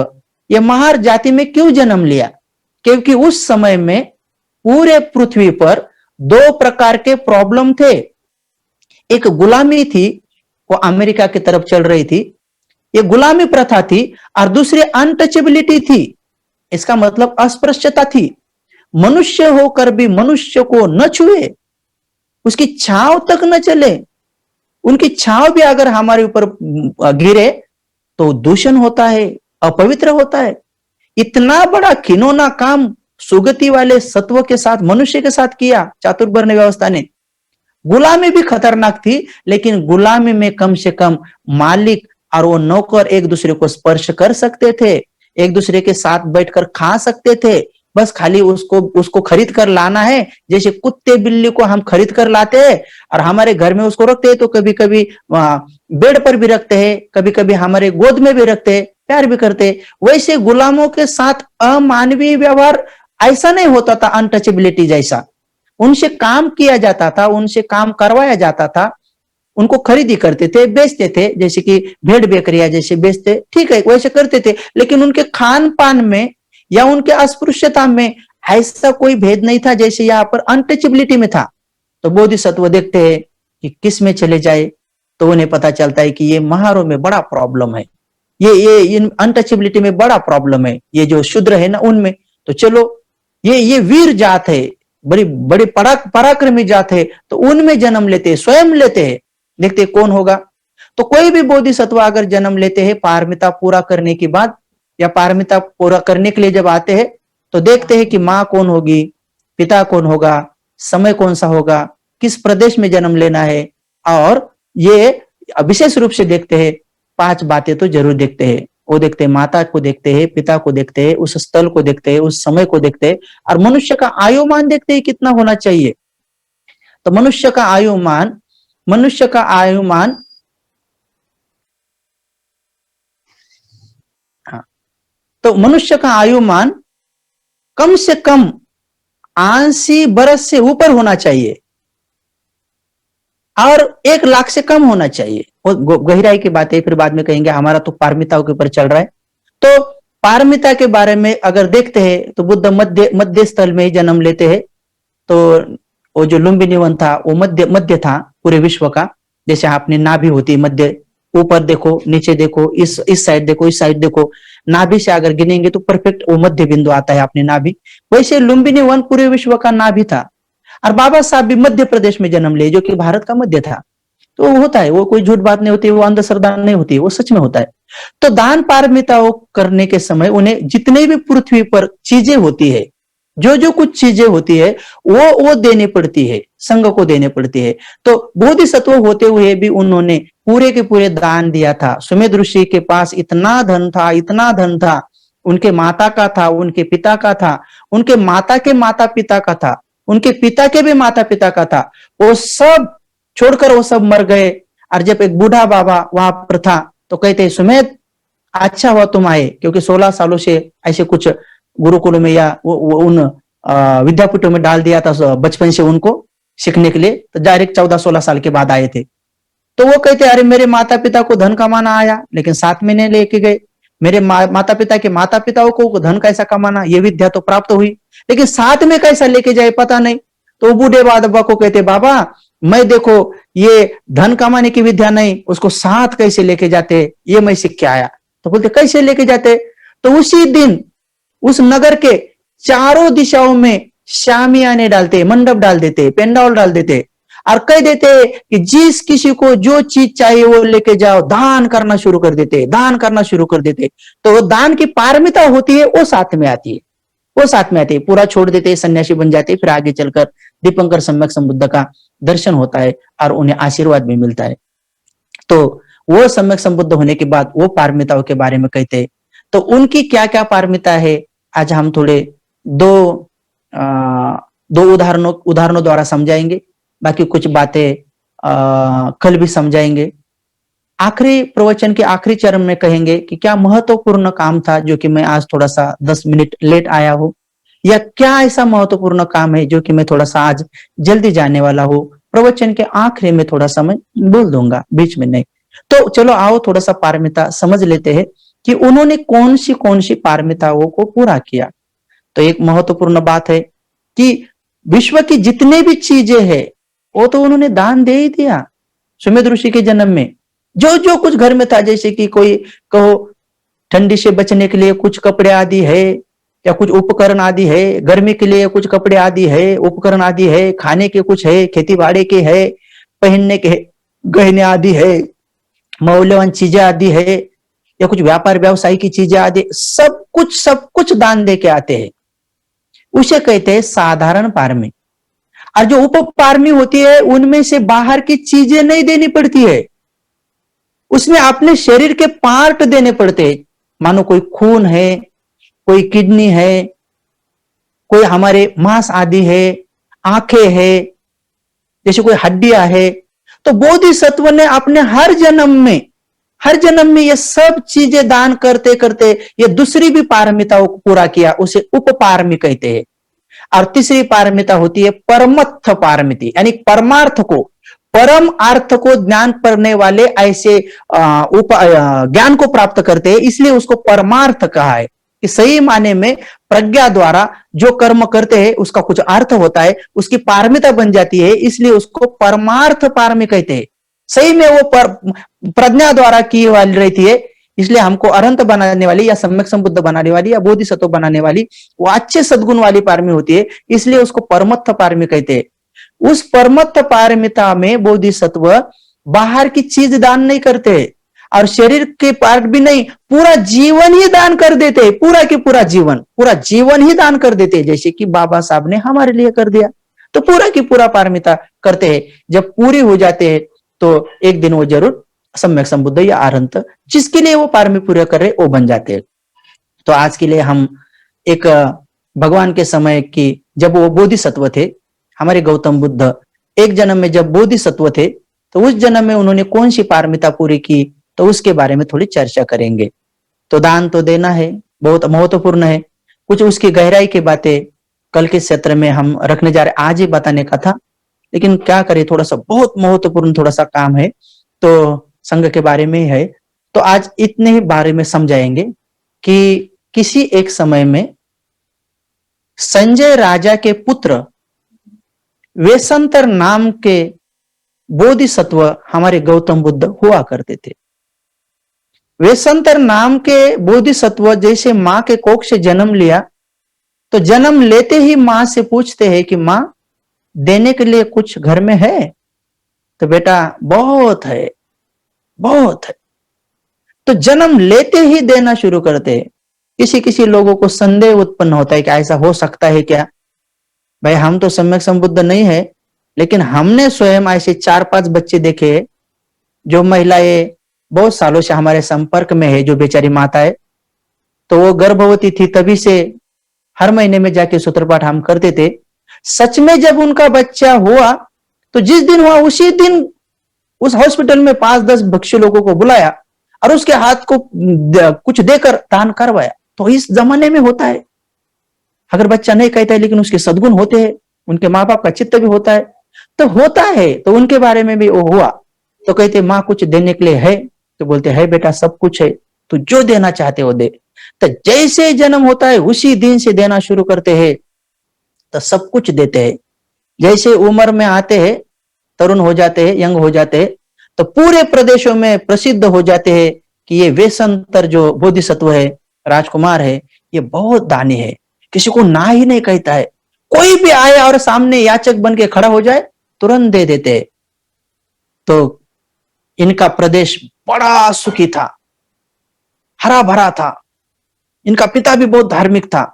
ये महार जाति में क्यों जन्म लिया? क्योंकि उस समय में पूरे पृथ्वी पर 2 प्रकार के प्रॉब्लम थे। एक गुलामी थी, वो अमेरिका की तरफ चल रही थी, ये गुलामी प्रथा थी, और दूसरी अनटचेबिलिटी थी। इसका मतलब अस्पृश्यता थी। मनुष्य होकर भी मनुष्य को न छुए, उसकी छांव तक न चले। उनकी छांव भी अगर हमारे ऊपर गिरे तो दूषण होता है, अपवित्र होता है। इतना बड़ा घिनौना काम सुगति वाले सत्व के साथ, मनुष्य के साथ किया चातुर्वर्ण व्यवस्था ने। गुलामी भी खतरनाक थी, लेकिन गुलामी में कम से कम मालिक और वो नौकर एक दूसरे को स्पर्श कर सकते थे, एक दूसरे के साथ बैठकर खा सकते थे। बस खाली उसको उसको खरीद कर लाना है, जैसे कुत्ते बिल्ली को हम खरीद कर लाते हैं और हमारे घर में उसको रखते हैं, तो कभी कभी बेड पर भी रखते हैं, कभी कभी हमारे गोद में भी रखते हैं, प्यार भी करते हैं। वैसे गुलामों के साथ अमानवीय व्यवहार ऐसा नहीं होता था, अनटचेबिलिटी जैसा। उनसे काम किया जाता था, उनसे काम करवाया जाता था, उनको खरीदी करते थे, बेचते थे, जैसे कि भेड़ बेकरिया जैसे बेचते, ठीक है वैसे करते थे। लेकिन उनके खान पान में या उनके अस्पृश्यता में ऐसा कोई भेद नहीं था जैसे यहाँ पर अनटचेबिलिटी में था। तो बोधिसत्व देखते हैं कि किस में चले जाए तो उन्हें पता चलता है कि ये महारों में बड़ा प्रॉब्लम है, ये इन अनटचेबिलिटी में बड़ा प्रॉब्लम है, ये जो शूद्र है ना उनमें। तो चलो ये वीर जात है, बड़ी बड़ी पराक्रमी जात है, तो उनमें जन्म लेते हैं, स्वयं लेते हैं, देखते कौन होगा। तो कोई भी बोधिसत्व अगर जन्म लेते हैं पारमिता पूरा करने के बाद, या पारमिता पूरा करने के लिए जब आते हैं, तो देखते हैं कि माँ कौन होगी, पिता कौन होगा, समय कौन सा होगा, किस प्रदेश में जन्म लेना है, और ये विशेष रूप से देखते हैं 5 बातें तो जरूर देखते हैं। वो देखते हैं, माता को देखते हैं, पिता को देखते हैं, उस स्थल को देखते हैं, उस समय को देखते हैं, और मनुष्य का आयुमान देखते हैं कितना होना चाहिए। तो मनुष्य का आयुमान हाँ, तो मनुष्य का आयुमान कम से कम 80 बरस से ऊपर होना चाहिए और 1 लाख से कम होना चाहिए। वो गहराई की बात है, फिर बाद में कहेंगे, हमारा तो पारमिताओं के ऊपर चल रहा है। तो पारमिता के बारे में अगर देखते हैं तो बुद्ध मध्य स्थल में ही जन्म लेते हैं। तो वो जो लुम्बिनी वन था वो मध्य था पूरे विश्व का। जैसे आपने नाभि होती है मध्य, ऊपर देखो, नीचे देखो, इस साइड देखो, इस साइड देखो, नाभि से अगर गिनेंगे तो परफेक्ट वो मध्य बिंदु आता है अपने नाभि। वैसे लुम्बिनी वन पूरे विश्व का नाभि था। और बाबा साहब भी मध्य प्रदेश में जन्म लिए, जो कि भारत का मध्य था। तो वो होता है, वो कोई झूठ बात नहीं होती, वो अंधश्रद्धा नहीं होती, वो सच में होता है। तो दान पारमिताओं करने के समय उन्हें जितने भी पृथ्वी पर चीजें होती है, जो जो कुछ चीजें होती है, वो देनी पड़ती है, संघ को देने पड़ती है। तो बोधिसत्व होते हुए भी उन्होंने पूरे के पूरे दान दिया था। सुमेध ऋषि के पास इतना धन था, इतना धन था, उनके माता का था, उनके पिता का था, उनके माता के माता पिता का था, उनके पिता के भी माता पिता का था। वो सब छोड़कर वो सब मर गए। और जब एक बूढ़ा बाबा वहां पर था तो कहते सुमेध, अच्छा हुआ तुम आए, क्योंकि 16 सालों से ऐसे कुछ गुरुकुल में या उन विद्यापीठों में डाल दिया था बचपन से उनको सीखने के लिए। तो डायरेक्ट 14-16 साल के बाद आए थे। तो वो कहते अरे मेरे माता पिता को धन कमाना आया, लेकिन साथ में नहीं लेके गए। मेरे माता पिता के माता पिताओं को धन कैसा कमाना, ये विद्या तो प्राप्त हुई, लेकिन साथ में कैसा लेके जाए पता नहीं। तो बूढ़े बाबा को कहते बाबा मैं देखो ये धन कमाने की विद्या नहीं, उसको साथ कैसे लेके जाते ये मैं सीख के आया। तो बोलते कैसे लेके जाते? तो उसी दिन उस नगर के चारों दिशाओं में शामियाने डालते, मंडप डाल देते, पेंडाल डाल देते, और कह देते कि जिस किसी को जो चीज चाहिए वो लेके जाओ, दान करना शुरू कर देते, दान करना शुरू कर देते। तो वो दान की पारमिता होती है, वो साथ में आती है, वो साथ में आती है। पूरा छोड़ देते, सन्यासी बन जाते, फिर आगे चलकर दीपंकर सम्यक संबुद्ध का दर्शन होता है और उन्हें आशीर्वाद भी मिलता है। तो वो सम्यक संबुद्ध होने के बाद वो पारमिताओं के बारे में कहते हैं। तो उनकी क्या क्या पारमिता है आज हम थोड़े दो उदाहरणों द्वारा समझाएंगे, बाकी कुछ बातें कल भी समझाएंगे। आखिरी प्रवचन के आखिरी चरण में कहेंगे कि क्या महत्वपूर्ण काम था जो कि मैं आज थोड़ा सा 10 मिनट लेट आया हूं, या क्या ऐसा महत्वपूर्ण काम है जो कि मैं थोड़ा सा आज जल्दी जाने वाला हूं। प्रवचन के आखिरी में थोड़ा सा मैं बोल दूंगा, बीच में नहीं। तो चलो आओ थोड़ा सा पारमिता समझ लेते हैं कि उन्होंने कौन सी पारमिताओं को पूरा किया। तो एक महत्वपूर्ण बात है कि विश्व की जितने भी चीजें हैं वो तो उन्होंने दान दे ही दिया। सुमेध ऋषि के जन्म में जो जो कुछ घर में था, जैसे कि कोई कहो ठंडी से बचने के लिए कुछ कपड़े आदि है, या कुछ उपकरण आदि है, गर्मी के लिए कुछ कपड़े आदि है, उपकरण आदि है, खाने के कुछ है, खेती बाड़ी के है, पहनने के गहने आदि है, मौल्यवान चीजें आदि है, या कुछ व्यापार व्यवसाय की चीजें आदि, सब कुछ दान दे के आते हैं। उसे कहते हैं साधारण पारमी। और जो उपपारमी होती है उनमें से बाहर की चीजें नहीं देनी पड़ती है, उसमें अपने शरीर के पार्ट देने पड़ते हैं। मानो कोई खून है, कोई किडनी है, कोई हमारे मांस आदि है, आंखें है, जैसे कोई हड्डियां है। तो बोधिसत्व ने अपने हर जन्म में ये सब चीजें दान करते करते ये दूसरी भी पारमिताओं को पूरा किया, उसे उपपारमी कहते हैं। और तीसरी पारमिता होती है परमत्थ पारमिति, यानी परमार्थ को, परम अर्थ को ज्ञान करने वाले ऐसे ज्ञान को प्राप्त करते हैं, इसलिए उसको परमार्थ कहा है कि सही माने में प्रज्ञा द्वारा जो कर्म करते हैं उसका कुछ अर्थ होता है, उसकी पारमिता बन जाती है, इसलिए उसको परमार्थ पारमी कहते हैं। सही में वो प्रज्ञा द्वारा की वाली रहती है, इसलिए हमको अरंत बनाने वाली या सम्यक संबुद्ध बनाने वाली या बोधिसत्व बनाने वाली वो अच्छे सद्गुण वाली पारमी होती है, इसलिए उसको परमत्थ पारमी कहते हैं। उस परमत्थ पारमिता में बोधिसत्व बाहर की चीज दान नहीं करते और शरीर के पार्ट भी नहीं, पूरा जीवन ही दान कर देते, पूरा की पूरा जीवन ही दान कर देते, जैसे कि बाबा साहब ने हमारे लिए कर दिया। तो पूरा की पूरा पारमिता करते हैं। जब पूरी हो जाते हैं तो एक दिन वो जरूर सम्यक संबुद्ध या अरंत, जिसके लिए वो पारमी पूरे कर रहे वो बन जाते हैं। तो आज के लिए हम एक भगवान के समय की, जब वो बोधिसत्व थे, हमारे गौतम बुद्ध एक जन्म में जब बोधिसत्व थे तो उस जन्म में उन्होंने कौन सी पारमिता पूरी की, तो उसके बारे में थोड़ी चर्चा करेंगे। तो दान तो देना है, बहुत महत्वपूर्ण है। कुछ उसकी गहराई की बातें कल के सत्र में हम रखने जा रहे, आज ही बताने का था, लेकिन क्या करें, थोड़ा सा बहुत महत्वपूर्ण थोड़ा सा काम है, तो संघ के बारे में है। तो आज इतने ही बारे में समझाएंगे कि किसी एक समय में संजय राजा के पुत्र वेशंतर नाम के बोधिसत्व हमारे गौतम बुद्ध हुआ करते थे। वेशंतर नाम के बोधिसत्व जैसे मां के कोख से जन्म लिया, तो जन्म लेते ही मां से पूछते हैं कि मां देने के लिए कुछ घर में है? तो बेटा बहुत है, बहुत है। तो जन्म लेते ही देना शुरू करते हैं। किसी किसी लोगों को संदेह उत्पन्न होता है कि ऐसा हो सकता है क्या? भाई हम तो सम्यक संबुद्ध नहीं है, लेकिन हमने स्वयं ऐसे 4-5 बच्चे देखे जो महिलाएं बहुत सालों से हमारे संपर्क में है, जो बेचारी माता है, तो वो गर्भवती थी, तभी से हर महीने में जाके सूत्रपाठ हम करते थे। सच में जब उनका बच्चा हुआ तो जिस दिन हुआ उसी दिन उस हॉस्पिटल में 5-10 भिक्षु लोगों को बुलाया और उसके हाथ को कुछ देकर दान करवाया। तो इस जमाने में होता है, अगर बच्चा नहीं कहता है लेकिन उसके सद्गुण होते हैं, उनके माँ बाप का चित्त भी होता है, तो होता है। तो उनके बारे में भी वो हुआ। तो कहते माँ कुछ देने के लिए है? तो बोलते है बेटा सब कुछ है, तो जो देना चाहते हो दे। तो जैसे जन्म होता है उसी दिन से देना शुरू करते हैं, तो सब कुछ देते हैं। जैसे उम्र में आते हैं, तरुण हो जाते हैं, यंग हो जाते हैं, तो पूरे प्रदेशों में प्रसिद्ध हो जाते हैं कि ये वेशंतर जो बोधिसत्व है, राजकुमार है, ये बहुत दानी है, किसी को ना ही नहीं कहता है। कोई भी आए और सामने याचक बन के खड़ा हो जाए तुरंत दे देते हैं। तो इनका प्रदेश बड़ा सुखी था, हरा भरा था, इनका पिता भी बहुत धार्मिक था।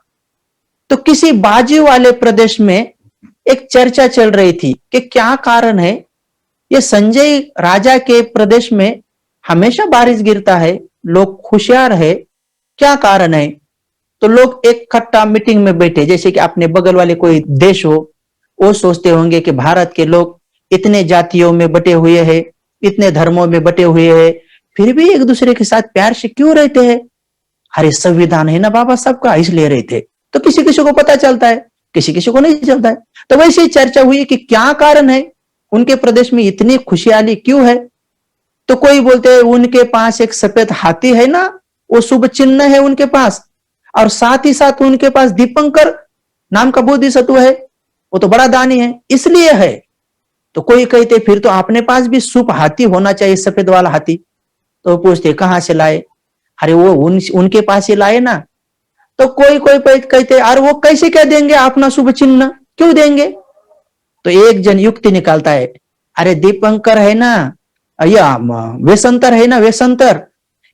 तो किसी बाजू वाले प्रदेश में एक चर्चा चल रही थी कि क्या कारण है, ये संजय राजा के प्रदेश में हमेशा बारिश गिरता है, लोग खुशियार है, क्या कारण है? तो लोग एक इकट्ठा मीटिंग में बैठे, जैसे कि अपने बगल वाले कोई देश हो, वो सोचते होंगे कि भारत के लोग इतने जातियों में बटे हुए हैं, इतने धर्मों में बटे हुए हैं, फिर भी एक दूसरे के साथ प्यार से क्यों रहते हैं? अरे संविधान है ना बाबा सबका, इसलिए रहते। तो किसी किसी को पता चलता है, किसी किसी को नहीं चलता है। तो वैसे ही चर्चा हुई कि क्या कारण है, उनके प्रदेश में इतनी खुशहाली क्यों है? तो कोई बोलते हैं उनके पास एक सफेद हाथी है ना, वो शुभ चिन्ह है उनके पास, और साथ ही साथ उनके पास दीपंकर नाम का बोधिसत्व है, वो तो बड़ा दानी है, इसलिए है। तो कोई कहते फिर तो अपने पास भी शुभ हाथी होना चाहिए, सफेद वाला हाथी। तो पूछते कहां से लाए? अरे वो उनके पास ही लाए ना। तो कोई कोई कहते अरे वो कैसे क्या देंगे अपना शुभ चिन्ह, क्यों देंगे? तो एक जन युक्ति निकालता है, अरे दीपंकर है ना, या वेशंतर है ना, वेशंतर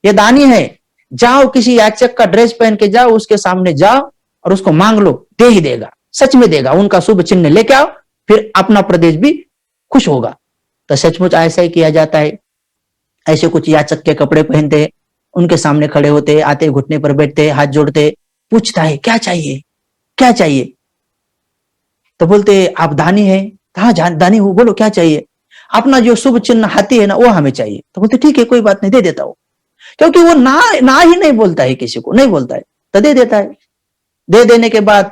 ये दानी है, जाओ किसी याचक का ड्रेस पहन के जाओ, उसके सामने जाओ और उसको मांग लो, दे ही देगा, सच में देगा। उनका शुभ चिन्ह लेके आओ, फिर अपना प्रदेश भी खुश होगा। तो सचमुच ऐसा ही किया जाता है। ऐसे कुछ याचक के कपड़े पहनते, उनके सामने खड़े होते, आते घुटने पर बैठते, हाथ जोड़ते, पूछता है क्या चाहिए, क्या चाहिए। तो बोलते आप दानी है, हाँ दानी हूं, बोलो क्या चाहिए। अपना जो शुभ चिन्ह हाथी है ना, वो हमें चाहिए। तो बोलते ठीक है कोई बात नहीं, दे देता हूं। क्योंकि वो ना ना ही नहीं बोलता है, किसी को नहीं बोलता है, तो दे देता है। दे देने के बाद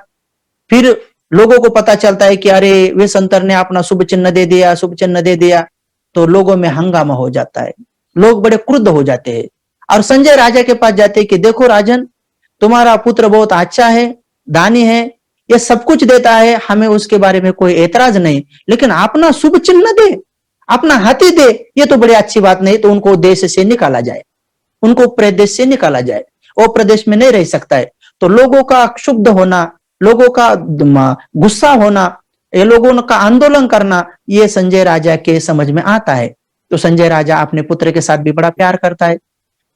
फिर लोगों को पता चलता है कि अरे वे संतर ने अपना शुभ चिन्ह दे दिया, शुभ चिन्ह दे दिया। तो लोगों में हंगामा हो जाता है, लोग बड़े क्रुद्ध हो जाते हैं और संजय राजा के पास जाते हैं कि देखो राजन, तुम्हारा पुत्र बहुत अच्छा है, दानी है, ये सब कुछ देता है, हमें उसके बारे में कोई ऐतराज नहीं, लेकिन अपना शुभ चिन्ह दे, अपना हाथी दे, ये तो बड़ी अच्छी बात नहीं। तो उनको देश से निकाला जाए, उनको प्रदेश से निकाला जाए, वो प्रदेश में नहीं रह सकता है। तो लोगों का क्षुब्ध होना, लोगों का गुस्सा होना, ये लोगों का आंदोलन करना, ये संजय राजा के समझ में आता है। तो संजय राजा अपने पुत्र के साथ भी बड़ा प्यार करता है,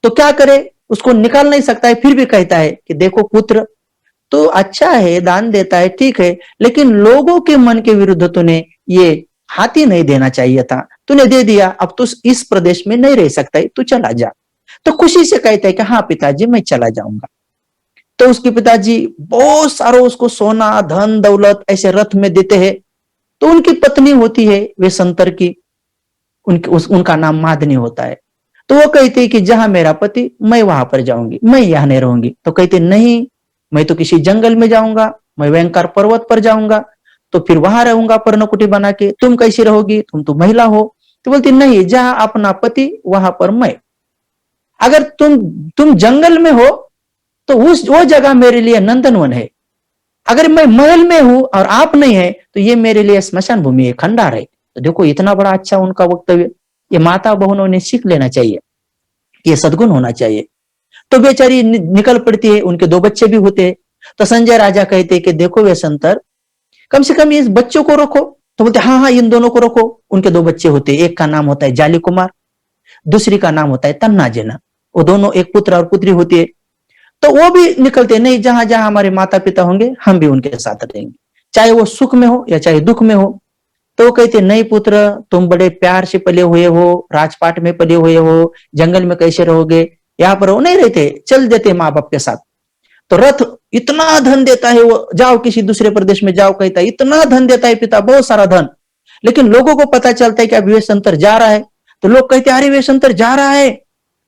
तो क्या करे, उसको निकाल नहीं सकता है। फिर भी कहता है कि देखो पुत्र, तो अच्छा है, दान देता है, ठीक है, लेकिन लोगों के मन के विरुद्ध तूने ये हाथी नहीं देना चाहिए था, तूने दे दिया, अब तू इस प्रदेश में नहीं रह सकता है, तू चला जा। तो खुशी से कहता है कि हाँ पिताजी मैं चला जाऊंगा। तो उसके पिताजी बहुत सारा उसको सोना धन दौलत ऐसे रथ में देते हैं। तो उनकी पत्नी होती है वे संतर की, उनका नाम मादनी होता है। तो वो कहती है कि जहां मेरा पति, मैं वहां पर जाऊंगी, मैं यहां नहीं रहूंगी। तो कहते नहीं, मैं तो किसी जंगल में जाऊंगा, मैं वैंकार पर्वत पर जाऊंगा, तो फिर वहां रहूंगा पर्णकुटी बना के। तुम कैसी रहोगी, तुम तो महिला हो। तो बोलती नहीं, जहां अपना पति वहां पर मैं। अगर तुम जंगल में हो तो वो जगह मेरे लिए नंदनवन है। अगर मैं महल में हूं और आप नहीं है तो ये मेरे लिए स्मशान भूमि है, खंडार है। तो देखो इतना बड़ा अच्छा उनका वक्तव्य, ये माता बहनों ने सीख लेना चाहिए, ये सद्गुण होना चाहिए। तो बेचारी निकल पड़ती है, उनके 2 बच्चे भी होते हैं। तो संजय राजा कहते कि देखो वे संतर, कम से कम इस बच्चों को रखो। तो बोलते हाँ हाँ इन दोनों को रखो। उनके 2 बच्चे होते, एक का नाम होता है जाली कुमार, दूसरी का नाम होता है तन्ना जेना। वो दोनों एक पुत्र और पुत्री होती है। तो वो भी निकलते नहीं, जहां जहां हमारे माता पिता होंगे हम भी उनके साथ रहेंगे, चाहे वो सुख में हो या चाहे दुख में हो। तो वो कहते नहीं पुत्र, तुम बड़े प्यार से पले हुए हो, राजपाट में पले हुए हो, जंगल में कैसे रहोगे, यहाँ पर वो नहीं रहते, चल देते माँ बाप के साथ। तो रथ इतना धन देता है, वो जाओ किसी दूसरे प्रदेश में जाओ, कहता है इतना धन देता है पिता, बहुत सारा धन। लेकिन लोगों को पता चलता है कि अब वेशंतर जा रहा है। तो लोग कहते हैं अरे वेशंतर जा रहा है,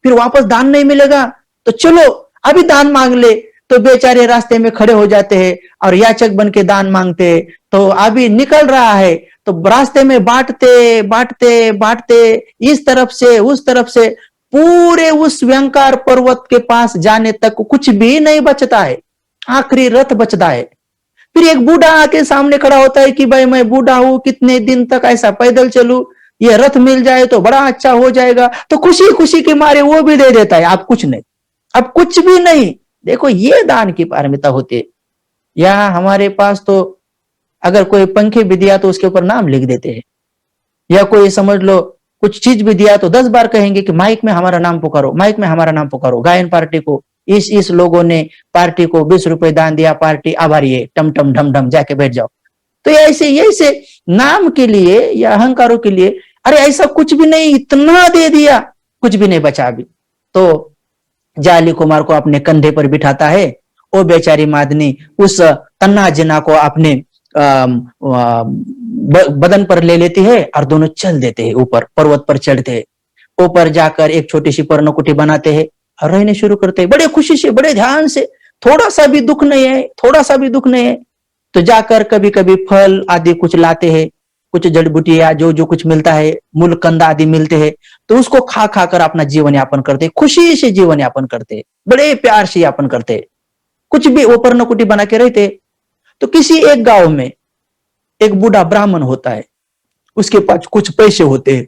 फिर वापस दान नहीं मिलेगा, तो चलो अभी दान मांग ले। तो बेचारे रास्ते में खड़े हो जाते हैं और याचक बन के दान मांगते हैं। तो अभी निकल रहा है, तो रास्ते में बांटते बांटते बांटते इस तरफ से उस तरफ से पूरे उस व्यंकार पर्वत के पास जाने तक कुछ भी नहीं बचता है, आखिरी रथ बचता है। फिर एक बूढ़ा आके सामने खड़ा होता है कि भाई मैं बूढ़ा हूं, कितने दिन तक ऐसा पैदल चलूं, ये रथ मिल जाए तो बड़ा अच्छा हो जाएगा। तो खुशी खुशी के मारे वो भी दे देता है, आप कुछ नहीं, अब कुछ भी नहीं। देखो ये दान की पारमिता होती है। या हमारे पास तो अगर कोई पंखे भी दिया तो उसके ऊपर नाम लिख देते हैं, या कोई समझ लो कुछ चीज भी दिया तो 10 बार कहेंगे कि माइक में हमारा नाम पुकारो, माइक में हमारा नाम पुकारो, गायन पार्टी को इस लोगों ने पार्टी को 20 रुपए दान दिया, पार्टी आभारी है, टम टम ढम ढम जाके बैठ जाओ। तो ऐसे नाम के लिए या अहंकारों के लिए, अरे ऐसा कुछ भी नहीं, इतना दे दिया, कुछ भी नहीं बचा अभी। तो जाली कुमार को अपने कंधे पर बिठाता है, वो बेचारी मादनी उस तन्ना जिना को अपने बदन पर ले लेती है और दोनों चल देते हैं, ऊपर पर्वत पर चढ़ते हैं। ऊपर जाकर एक छोटी सी पर्णकुटी बनाते हैं और रहने शुरू करते हैं, बड़े खुशी से, बड़े ध्यान से, थोड़ा सा भी दुख नहीं है, थोड़ा सा भी दुख नहीं है। तो जाकर कभी कभी फल आदि कुछ लाते हैं, कुछ जड़ी बूटियां जो जो कुछ मिलता है, मूल कंद आदि मिलते हैं, तो उसको खा खा कर अपना जीवन यापन करते, खुशी से जीवन यापन करते, बड़े प्यार से यापन करते, कुछ भी वो पर्णकुटी बना के रहते। तो किसी एक गांव में एक बूढ़ा ब्राह्मण होता है, उसके पास कुछ पैसे होते हैं।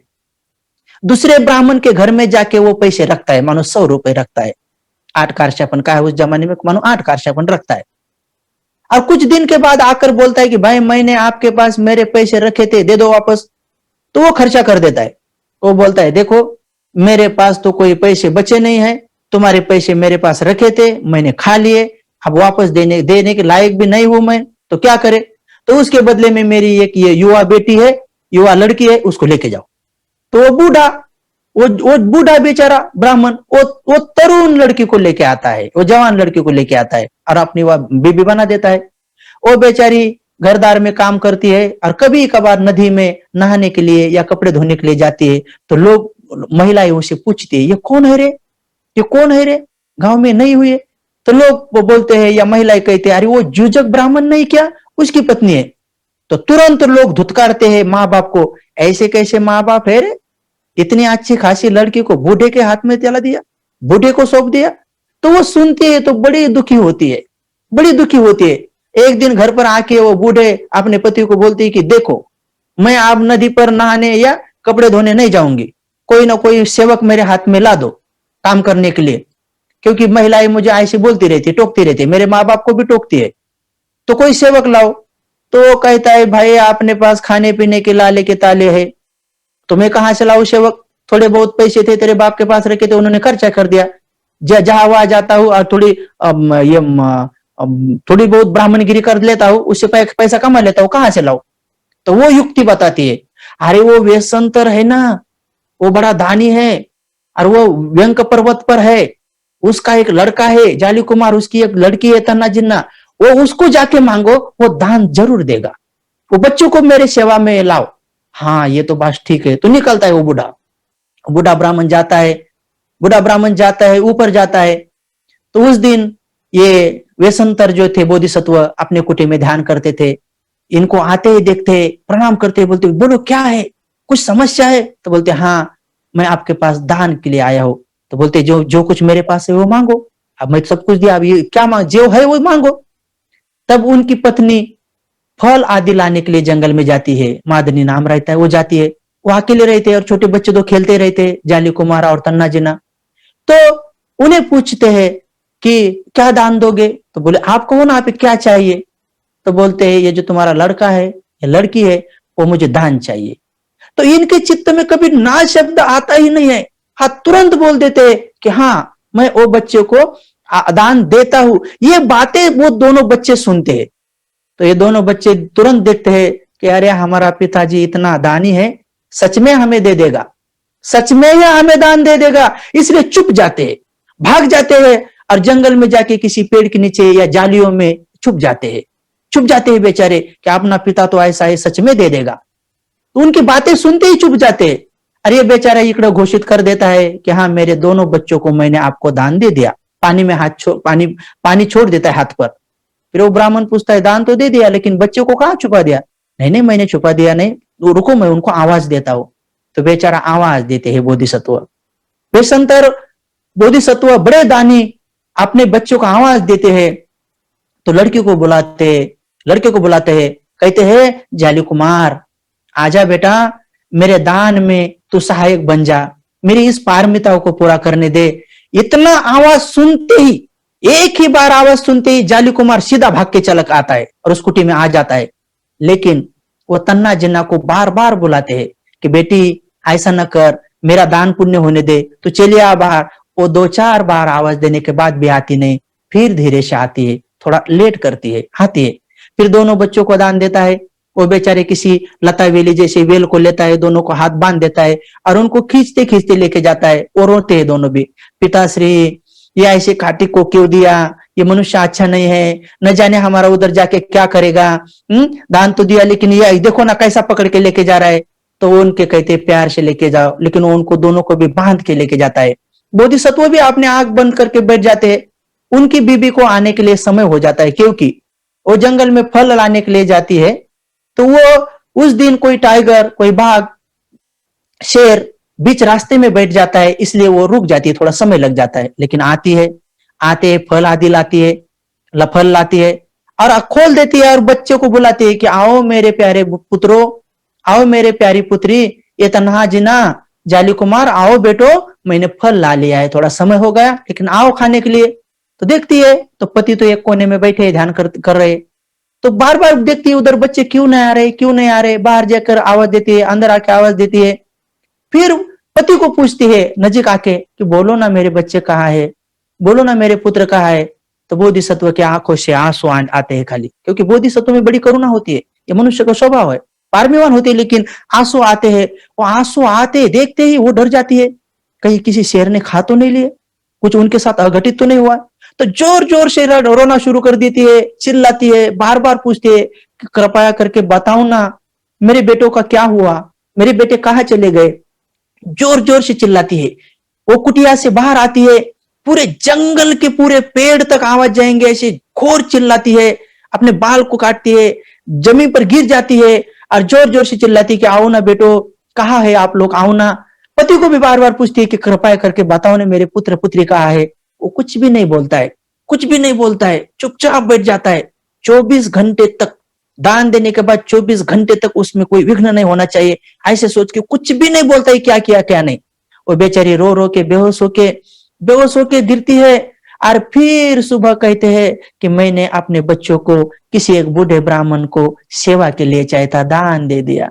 दूसरे ब्राह्मण के घर में जाके वो पैसे रखता है, मानो 100 रुपए रखता है, 8 कारशापन का है उस जमाने में, मानो 8 कारशापन रखता है। और कुछ दिन के बाद आकर बोलता है कि भाई मैंने आपके पास मेरे पैसे रखे थे, दे दो वापस। तो वो खर्चा कर देता है। वो बोलता है देखो मेरे पास तो कोई पैसे बचे नहीं है, तुम्हारे पैसे मेरे पास रखे थे, मैंने खा लिए, अब वापस देने देने के लायक भी नहीं हूं मैं, तो क्या करे? तो उसके बदले में मेरी एक ये युवा बेटी है, युवा लड़की है, उसको लेके जाओ। तो वो बूढ़ा, वो बूढ़ा बेचारा ब्राह्मण वो तरुण लड़की को लेके आता है, वो जवान लड़की को लेके आता है और अपनी वह बीबी बना देता है। वो बेचारी घरदार में काम करती है और कभी कभार नदी में नहाने के लिए या कपड़े धोने के लिए जाती है। तो लोग महिलाएं उसे पूछती है, ये कौन है रे, ये कौन है रे, गांव में नहीं हुई है? तो लोग वो बोलते हैं या महिलाएं कहते हैं, अरे वो जूजक ब्राह्मण नहीं क्या, उसकी पत्नी है। तो तुरंत लोग धुतकारते हैं माँ बाप को, ऐसे कैसे माँ बाप है रे, इतनी अच्छी खासी लड़की को बूढ़े के हाथ में चला दिया, बूढ़े को सौंप दिया। तो वो सुनती है तो बड़ी दुखी होती है, बड़ी दुखी होती है। एक दिन घर पर आके वो बूढ़े अपने पति को बोलती है कि देखो, मैं अब नदी पर नहाने या कपड़े धोने नहीं जाऊंगी, कोई ना कोई सेवक मेरे हाथ में ला दो काम करने के लिए, क्योंकि महिलाएं मुझे ऐसे बोलती रहती, टोकती रहती, मेरे माँ बाप को भी टोकती है, तो कोई सेवक लाओ। तो वो कहता है, भाई अपने पास खाने पीने के लाले के ताले है, तो मैं कहां से लाऊं सेवक? थोड़े बहुत पैसे थे तेरे बाप के पास रखे थे, उन्होंने खर्चा कर दिया। जहां वहां जाता हूँ और थोड़ी थोड़ी बहुत ब्राह्मणगिरी कर लेता हूँ, उससे पैसा कमा लेता हूँ, कहां से लाऊं? तो वो युक्ति बताती है, अरे वो वेशंतर है ना, वो बड़ा दानी है और वो व्यंक पर्वत पर है, उसका एक लड़का है जाली कुमार, उसकी एक लड़की है तन्ना जिन्ना, वो उसको जाके मांगो, वो दान जरूर देगा, वो बच्चों को मेरे सेवा में लाओ। हाँ ये तो बात ठीक है। तो निकलता है वो बूढ़ा, बूढ़ा ब्राह्मण जाता है, बूढ़ा ब्राह्मण जाता है, ऊपर जाता है। तो उस दिन ये वेशंतर जो थे बोधिसत्व अपने कुटी में ध्यान करते थे, इनको आते ही देखते, प्रणाम करते, बोलते बोलो क्या है, कुछ समस्या है? तो बोलते हाँ, मैं आपके पास दान के लिए आया हूं। तो बोलते जो जो कुछ मेरे पास है वो मांगो, अब मैं सब कुछ दिया, अब ये क्या मांग, जो है वो मांगो। तब उनकी पत्नी फल आदि लाने के लिए जंगल में जाती है, मादनी नाम रहता है, वो जाती है, वो अकेले रहते हैं और छोटे बच्चे तो खेलते रहते हैं, जाली कुमारा और तन्ना जिना। तो उन्हें पूछते हैं कि क्या दान दोगे? तो बोले आप कहो ना, आप क्या चाहिए? तो बोलते हैं ये जो तुम्हारा लड़का है या लड़की है, वो मुझे दान चाहिए। तो इनके चित्त में कभी ना शब्द आता ही नहीं है, हाँ तुरंत बोल देते हैं कि हाँ मैं वो बच्चे को दान देता हूं। ये बातें वो दोनों बच्चे सुनते हैं। तो ये दोनों बच्चे तुरंत देखते हैं कि अरे हमारा पिताजी इतना दानी है, सच में हमें दे देगा, सच में ही हमें दान दे देगा, इसलिए चुप जाते हैं, भाग जाते हैं और जंगल में जाके किसी पेड़ के नीचे या जालियों में छुप जाते हैं, छुप जाते हैं बेचारे कि अपना पिता तो ऐसा है, सच में दे देगा। तो उनकी बातें सुनते ही चुप जाते हैं। अरे ये बेचारा इकड़ा घोषित कर देता है कि हाँ मेरे दोनों बच्चों को मैंने आपको दान दे दिया, पानी में पानी छोड़ देता है हाथ पर। फिर वो ब्राह्मण पूछता है दान तो दे दिया, लेकिन बच्चों को कहां छुपा दिया? नहीं नहीं मैंने छुपा दिया नहीं, तो रुको मैं उनको आवाज देता हूं। तो बेचारा आवाज देते हैं बोधिसत्व, वेशंतर बोधिसत्व बड़े दानी अपने बच्चों को आवाज देते हैं। तो लड़की को बुलाते, लड़के को बुलाते हैं, कहते हैं जाली कुमार आजा बेटा, मेरे दान में तू सहायक बन जा, मेरी इस पारमिता को पूरा करने दे। इतना आवाज सुनते ही, एक ही बार आवाज सुनते ही जाली कुमार सीधा भाग के चलक आता है और उस कुटी में आ जाता है। लेकिन वो तन्ना जिन्ना को बार बार बुलाते हैं कि बेटी ऐसा न कर, मेरा दान पुण्य होने दे, तो चलिए आ बाहर। वो दो चार बार आवाज देने के बाद भी आती नहीं, फिर धीरे से आती है, थोड़ा लेट करती है, आती है। फिर दोनों बच्चों को दान देता है। वो बेचारे किसी लता वेली जैसे वेल को लेता है, दोनों को हाथ बांध देता है और उनको खींचते खींचते लेके जाता है। वो रोते हैं दोनों भी, पिताश्री ये ऐसे काटी को क्यों दिया, ये मनुष्य अच्छा नहीं है, न जाने हमारा उधर जाके क्या करेगा। दान तो दिया लेकिन ये देखो ना कैसा पकड़ के लेके जा रहा है। तो वो उनके कहते प्यार से लेके जाओ, लेकिन वो उनको दोनों को भी बांध के लेके जाता है। बोधिसत्व भी अपने आंख बंद करके बैठ जाते हैं। उनकी बीबी को आने के लिए समय हो जाता है, क्योंकि वो जंगल में फल लाने के लिए जाती है। तो वो उस दिन कोई टाइगर, कोई बाघ, शेर बीच रास्ते में बैठ जाता है, इसलिए वो रुक जाती है, थोड़ा समय लग जाता है। लेकिन आती है, आते फल आदि लाती है, फल लाती है और खोल देती है और बच्चों को बुलाती है कि आओ मेरे प्यारे पुत्रों, आओ मेरे प्यारी पुत्री, ये तन्हा जिना जाली कुमार, आओ बेटो, मैंने फल ला लिया है, थोड़ा समय हो गया लेकिन आओ खाने के लिए। तो देखती है तो पति तो एक कोने में बैठे ध्यान कर रहे। तो बार बार देखती है उधर बच्चे क्यों नहीं आ रहे, क्यों नहीं आ रहे, बाहर जाकर आवाज देती है, अंदर आके आवाज देती है। फिर पति को पूछती है नजीक आके कि बोलो ना मेरे बच्चे कहाँ है, बोलो ना मेरे पुत्र कहाँ है। तो बोधिसत्व की आंखों से आंसू आते हैं खाली, क्योंकि बोधिसत्व में बड़ी करुणा होती है, ये मनुष्य का स्वभाव है, पारमीवान होती है, लेकिन आंसू आते हैं। वो आंसू आते देखते ही वो डर जाती है, कहीं किसी शेर ने खा तो नहीं लिए, कुछ उनके साथ अघटित तो नहीं हुआ। तो जोर जोर से रोना शुरू कर देती है, चिल्लाती है, बार बार पूछती है कि कृपया करके बताओ ना, मेरे बेटों का क्या हुआ, मेरे बेटे कहाँ चले गए। जोर जोर से चिल्लाती है। वो कुटिया से बाहर आती है, पूरे जंगल के पूरे पेड़ तक आवाज जाएंगे, ऐसे घोर चिल्लाती है, अपने बाल को काटती है, जमीन पर गिर जाती है और जोर जोर से चिल्लाती है कि आओ ना बेटो, कहाँ है आप लोग, आओ ना। पति को भी बार बार पूछती है कि कृपया करके बताओ ना, मेरे पुत्र पुत्री कहाँ है। वो कुछ भी नहीं बोलता है, कुछ भी नहीं बोलता है, चुपचाप बैठ जाता है। 24 घंटे तक, दान देने के बाद 24 घंटे तक उसमें कोई विघ्न नहीं होना चाहिए, ऐसे सोच के कुछ भी नहीं बोलता है, क्या किया क्या नहीं। वो बेचारी रो रो के बेहोश होके गिरती है। और फिर सुबह कहते हैं कि मैंने अपने बच्चों को किसी एक बूढ़े ब्राह्मण को सेवा के लिए चाहता, दान दे दिया।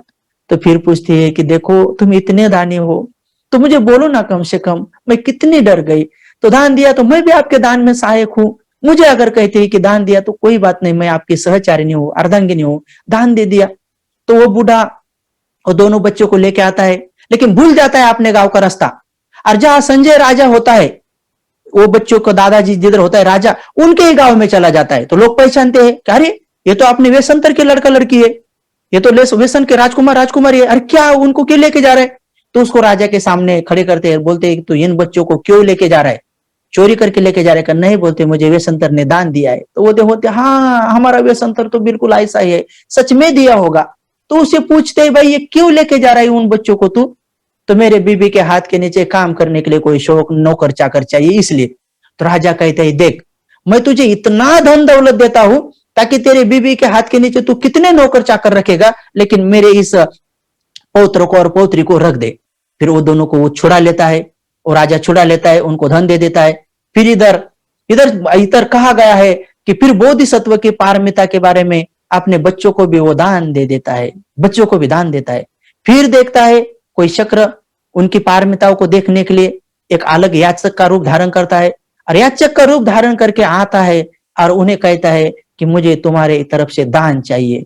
तो फिर पूछती है कि देखो तुम इतने दानी हो, तो मुझे बोलो ना कम से कम, मैं कितनी डर गई। तो दान दिया तो मैं भी आपके दान में सहायक हूं। मुझे अगर कहते हैं कि दान दिया तो कोई बात नहीं, मैं आपकी सहचारिणी हूँ, अर्धांगिनी हूँ, दान दे दिया। तो वो बूढ़ा वो दोनों बच्चों को लेके आता है, लेकिन भूल जाता है अपने गांव का रास्ता। और जहां संजय राजा होता है, वो बच्चों को दादाजी जिधर होता है राजा, उनके ही गांव में चला जाता है। तो लोग पहचानते हैं कि अरे ये तो अपने वेशंतर के लड़का लड़की है, ये तो वेशन के राजकुमार राजकुमारी है, अरे क्या उनको क्यों लेके जा रहे हैं। तो उसको राजा के सामने खड़े करते हैं, बोलते हैं तो इन बच्चों को क्यों लेके जा रहा है, चोरी करके लेके जा रहे हैं। नहीं, बोलते मुझे वेशंतर ने दान दिया है। तो वो होते हाँ हमारा वेशंतर तो बिल्कुल ऐसा ही है, सच में दिया होगा। तो उसे पूछते हैं भाई ये क्यों लेके जा रहा है उन बच्चों को तू। तो मेरे बीबी के हाथ के नीचे काम करने के लिए कोई शौक नौकर चाकर चाहिए इसलिए। तो राजा कहते हैं देख, मैं तुझे इतना धन दौलत देता हूं ताकि तेरे बीबी के हाथ के नीचे तू कितने नौकर चाकर रखेगा, लेकिन मेरे इस पौत्र को और पौत्री को रख दे। फिर वो दोनों को वो छुड़ा लेता है, और राजा छुड़ा लेता है, उनको धन दे देता है। फिर इधर इधर इधर कहा गया है कि फिर बोधिसत्व की पारमिता के बारे में अपने बच्चों को भी वो दान दे देता है, बच्चों को भी दान देता है। फिर देखता है कोई शक्र उनकी पारमिताओं को देखने के लिए एक अलग याचक का रूप धारण करता है, और याचक का रूप धारण करके आता है और उन्हें कहता है कि मुझे तुम्हारे तरफ से दान चाहिए।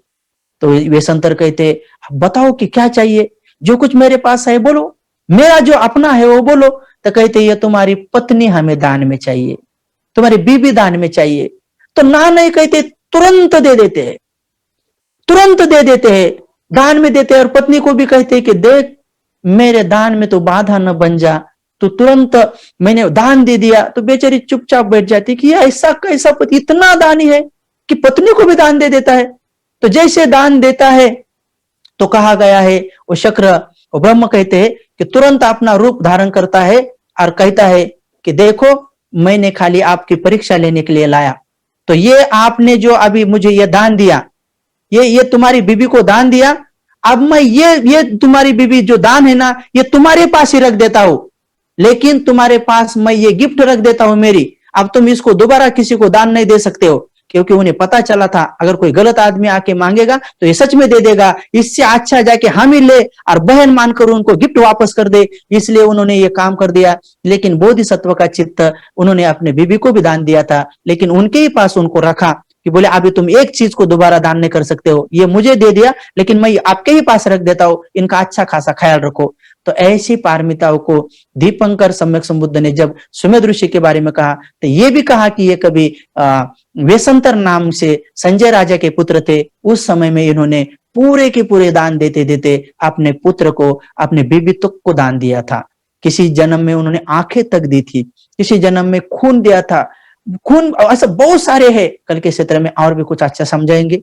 तो वेशंतर कहते बताओ कि क्या चाहिए, जो कुछ मेरे पास है बोलो, मेरा जो अपना है वो बोलो। तो कहते ये तुम्हारी पत्नी हमें दान में चाहिए, तुम्हारी बीबी दान में चाहिए। तो ना नहीं कहते, तुरंत दे देते हैं, तुरंत दे देते हैं, दान में देते हैं। और पत्नी को भी कहते हैं कि देख मेरे दान में तो बाधा न बन जा, तो तुरंत मैंने दान दे दिया। तो बेचारी चुपचाप बैठ जाती कि ऐसा कैसा पति इतना दानी है कि पत्नी को भी दान दे देता है। तो जैसे दान देता है तो कहा गया है वो शक्र वो ब्रह्म कहते हैं कि तुरंत अपना रूप धारण करता है और कहता है कि देखो मैंने खाली आपकी परीक्षा लेने के लिए लाया। तो ये आपने जो अभी मुझे ये दान दिया, ये तुम्हारी बीबी को दान दिया, अब मैं ये तुम्हारी बीबी जो दान है ना, ये तुम्हारे पास ही रख देता हूं, लेकिन तुम्हारे पास मैं ये गिफ्ट रख देता हूं मेरी। अब तुम इसको दोबारा किसी को दान नहीं दे सकते हो, क्योंकि उन्हें पता चला था अगर कोई गलत आदमी आके मांगेगा तो ये सच में दे देगा, इससे अच्छा जाके हम ही ले और बहन मानकर उनको गिफ्ट वापस कर दे, इसलिए उन्होंने ये काम कर दिया। लेकिन बोधिसत्व का चित्त, उन्होंने अपने बीबी को भी दान दिया था, लेकिन उनके ही पास उनको रखा कि बोले अभी तुम एक चीज को दोबारा दान नहीं कर सकते हो, ये मुझे दे दिया लेकिन मैं आपके ही पास रख देता हूं, इनका अच्छा खासा ख्याल रखो। तो ऐसी पारमिताओं को दीपंकर सम्यक संबुद्ध ने जब सुमेध ऋषि के बारे में कहा, तो ये भी कहा कि ये कभी वेशंतर नाम से संजय राजा के पुत्र थे। उस समय में इन्होंने पूरे के पूरे दान देते देते अपने पुत्र को, अपने बीबी तक को दान दिया था। किसी जन्म में उन्होंने आंखें तक दी थी, किसी जन्म में खून दिया था, खून ऐसा बहुत सारे हैं। कल के क्षेत्र में और भी कुछ अच्छा समझाएंगे।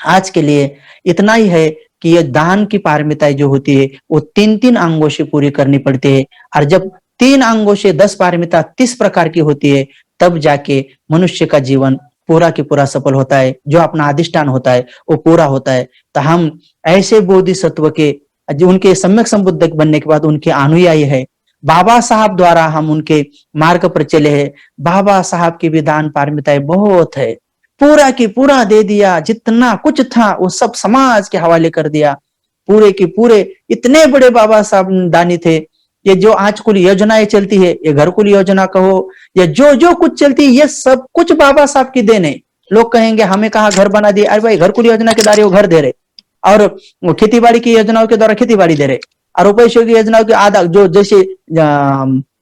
आज के लिए इतना ही है कि ये दान की पारमिताएं जो होती है वो 3-3 अंगों से पूरी करनी पड़ती है, और जब 3 अंगों से 10 पारमिता 30 प्रकार की होती है, तब जाके मनुष्य का जीवन पूरा की पूरा सफल होता है, जो अपना अधिष्ठान होता है वो पूरा होता है। तो हम ऐसे बोधिसत्व के, उनके सम्यक संबुद्ध बनने के बाद उनके अनुयायी है, बाबा साहब द्वारा हम उनके मार्ग पर चले हैं। बाबा साहब की भी दान पारमिताएं बहुत है, पूरा की पूरा दे दिया, जितना कुछ था वो सब समाज के हवाले कर दिया। पूरे के पूरे इतने बड़े बाबा साहब दानी थे, ये जो आजकल योजनाएं चलती है, ये घरकुल योजना कहो या जो जो कुछ चलती है, ये सब कुछ बाबा साहब की देन है। लोग कहेंगे हमें कहा घर बना दिए, अरे भाई घरकुल योजना के द्वारा वो घर दे रहे, और खेती बाड़ी की योजनाओं के द्वारा खेती बाड़ी दे रहे, और रुपये की योजनाओं के आधा जो जैसे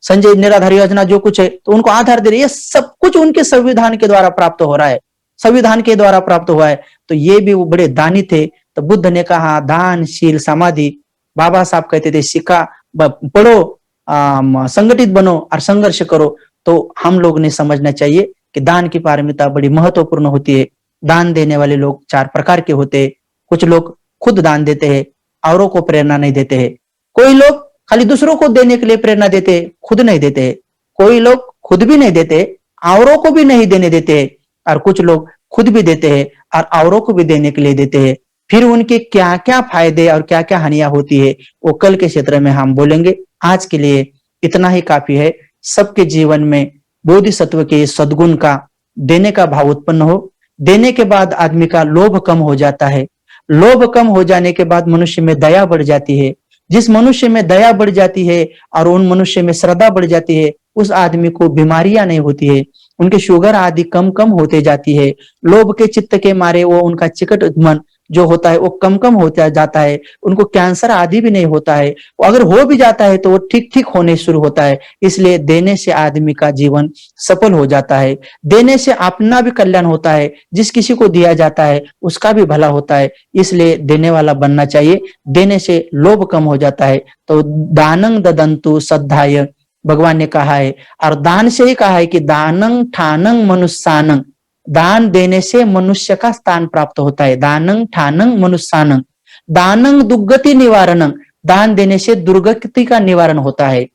संजय निराधार योजना जो कुछ है तो उनको आधार दे रहे, ये सब कुछ उनके संविधान के द्वारा प्राप्त हो रहा है, संविधान के द्वारा प्राप्त हुआ है। तो ये भी वो बड़े दानी थे। तो बुद्ध ने कहा दानशील समाधि, बाबा साहब कहते थे सिक्का पढ़ो, संगठित बनो और संघर्ष करो। तो हम लोग ने समझना चाहिए कि दान की पारमिता बड़ी महत्वपूर्ण होती है। दान देने वाले लोग 4 प्रकार के होते हैं। कुछ लोग खुद दान देते हैं, औरों को प्रेरणा नहीं देते हैं। कोई लोग खाली दूसरों को देने के लिए प्रेरणा देते हैं, खुद नहीं देते हैं। कोई लोग खुद भी नहीं देते, औरों को भी नहीं देने देते हैं। और कुछ लोग खुद भी देते हैं और औरों को भी देने के लिए देते हैं। फिर उनके क्या क्या फायदे और क्या क्या हानियां होती है वो कल के क्षेत्र में हम बोलेंगे। आज के लिए इतना ही काफी है। सबके जीवन में बोधिसत्व के सद्गुण का, देने का भाव उत्पन्न हो। देने के बाद आदमी का लोभ कम हो जाता है। लोभ कम हो जाने के बाद मनुष्य में दया बढ़ जाती है। जिस मनुष्य में दया बढ़ जाती है और उन मनुष्य में श्रद्धा बढ़ जाती है, उस आदमी को बीमारियां नहीं होती है, उनके शुगर आदि कम कम होते जाती है। लोभ के चित्त के मारे वो उनका चिकट मन जो होता है वो कम कम होता जाता है। उनको कैंसर आदि भी नहीं होता है, अगर हो भी जाता है तो वो ठीक ठीक होने शुरू होता है। इसलिए देने से आदमी का जीवन सफल हो जाता है। देने से अपना भी कल्याण होता है, जिस किसी को दिया जाता है उसका भी भला होता है। इसलिए देने वाला बनना चाहिए। देने से लोभ कम हो जाता है। तो दानं ददन्तु सद्धाय भगवान ने कहा है, और दान से ही कहा है कि दानं ठानं मनुष्यानं, दान देने से मनुष्य का स्थान प्राप्त होता है। दानं ठानं मनुष्यानं, दानं दुर्गति निवारणं, दान देने से दुर्गति का निवारण होता है।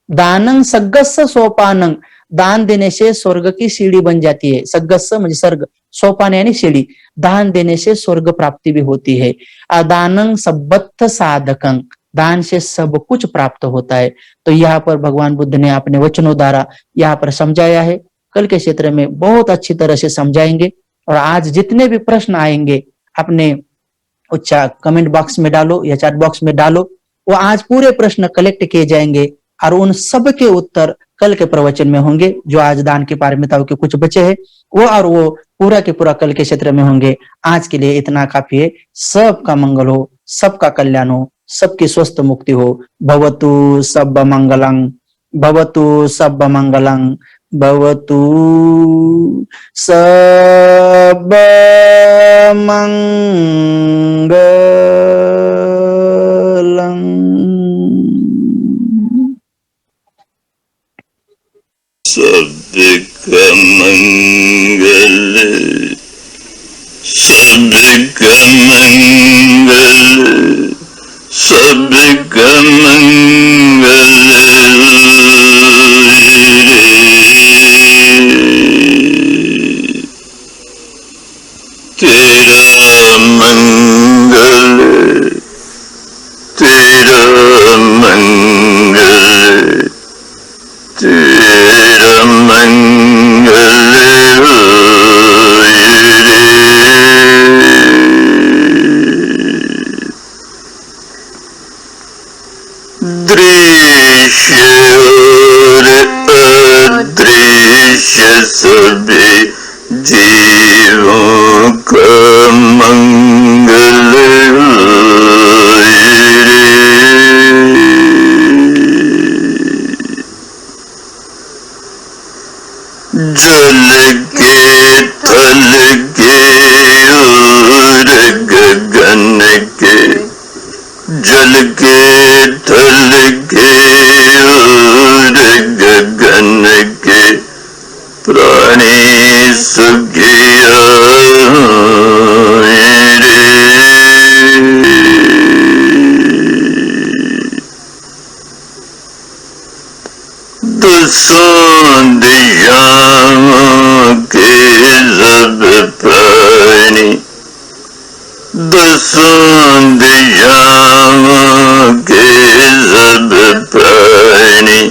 दानं सग्गस्स सोपानं, दान देने से स्वर्ग की सीढ़ी बन जाती है। सग्गस्स म्हणजे स्वर्ग, सोपान यानी सीढ़ी। दान देने से स्वर्ग प्राप्ति भी होती है। दानं सब्बत्थ साधकं, दान से सब कुछ प्राप्त होता है। तो यहाँ पर भगवान बुद्ध ने अपने वचनों द्वारा यहाँ पर समझाया है। कल के क्षेत्र में बहुत अच्छी तरह से समझाएंगे। और आज जितने भी प्रश्न आएंगे अपने कमेंट बॉक्स में डालो या चैट बॉक्स में डालो, वो आज पूरे प्रश्न कलेक्ट किए जाएंगे और उन सब के उत्तर कल के प्रवचन में होंगे। जो आज दान की पारमिताओं के कुछ बचे हैं वो पूरा के पूरा कल के क्षेत्र में होंगे। आज के लिए इतना काफी है। सबका मंगल हो, सबका कल्याण हो, सबकी स्वस्थ मुक्ति हो। भवतु सब मंगलं, भवतु सब मंगलं, भवतु सब मंगलं। सबका मंगल, सबका मंगल, सबका मंगल तेरा मंगल, तेरा मंगल, तेरा मंगल दृश्य और अदृश्य सभी जीवों का मंगल जल के थल के और गगन के, जल के थल के और गगन के प्राणी सुखिया रे। दसों दिशाओं के सब प्राणी, दसों दिशाओं के सब प्राणी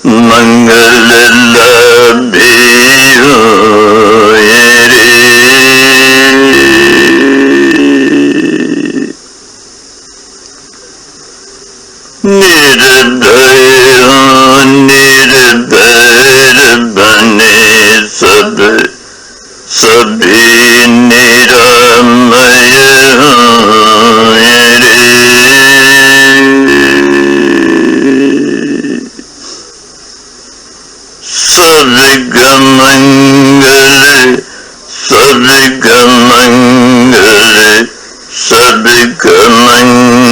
मंगल लाभी होए सभी निरामय रे। सर्ग मंगल सर्ग मंगल सर्ग मंगल।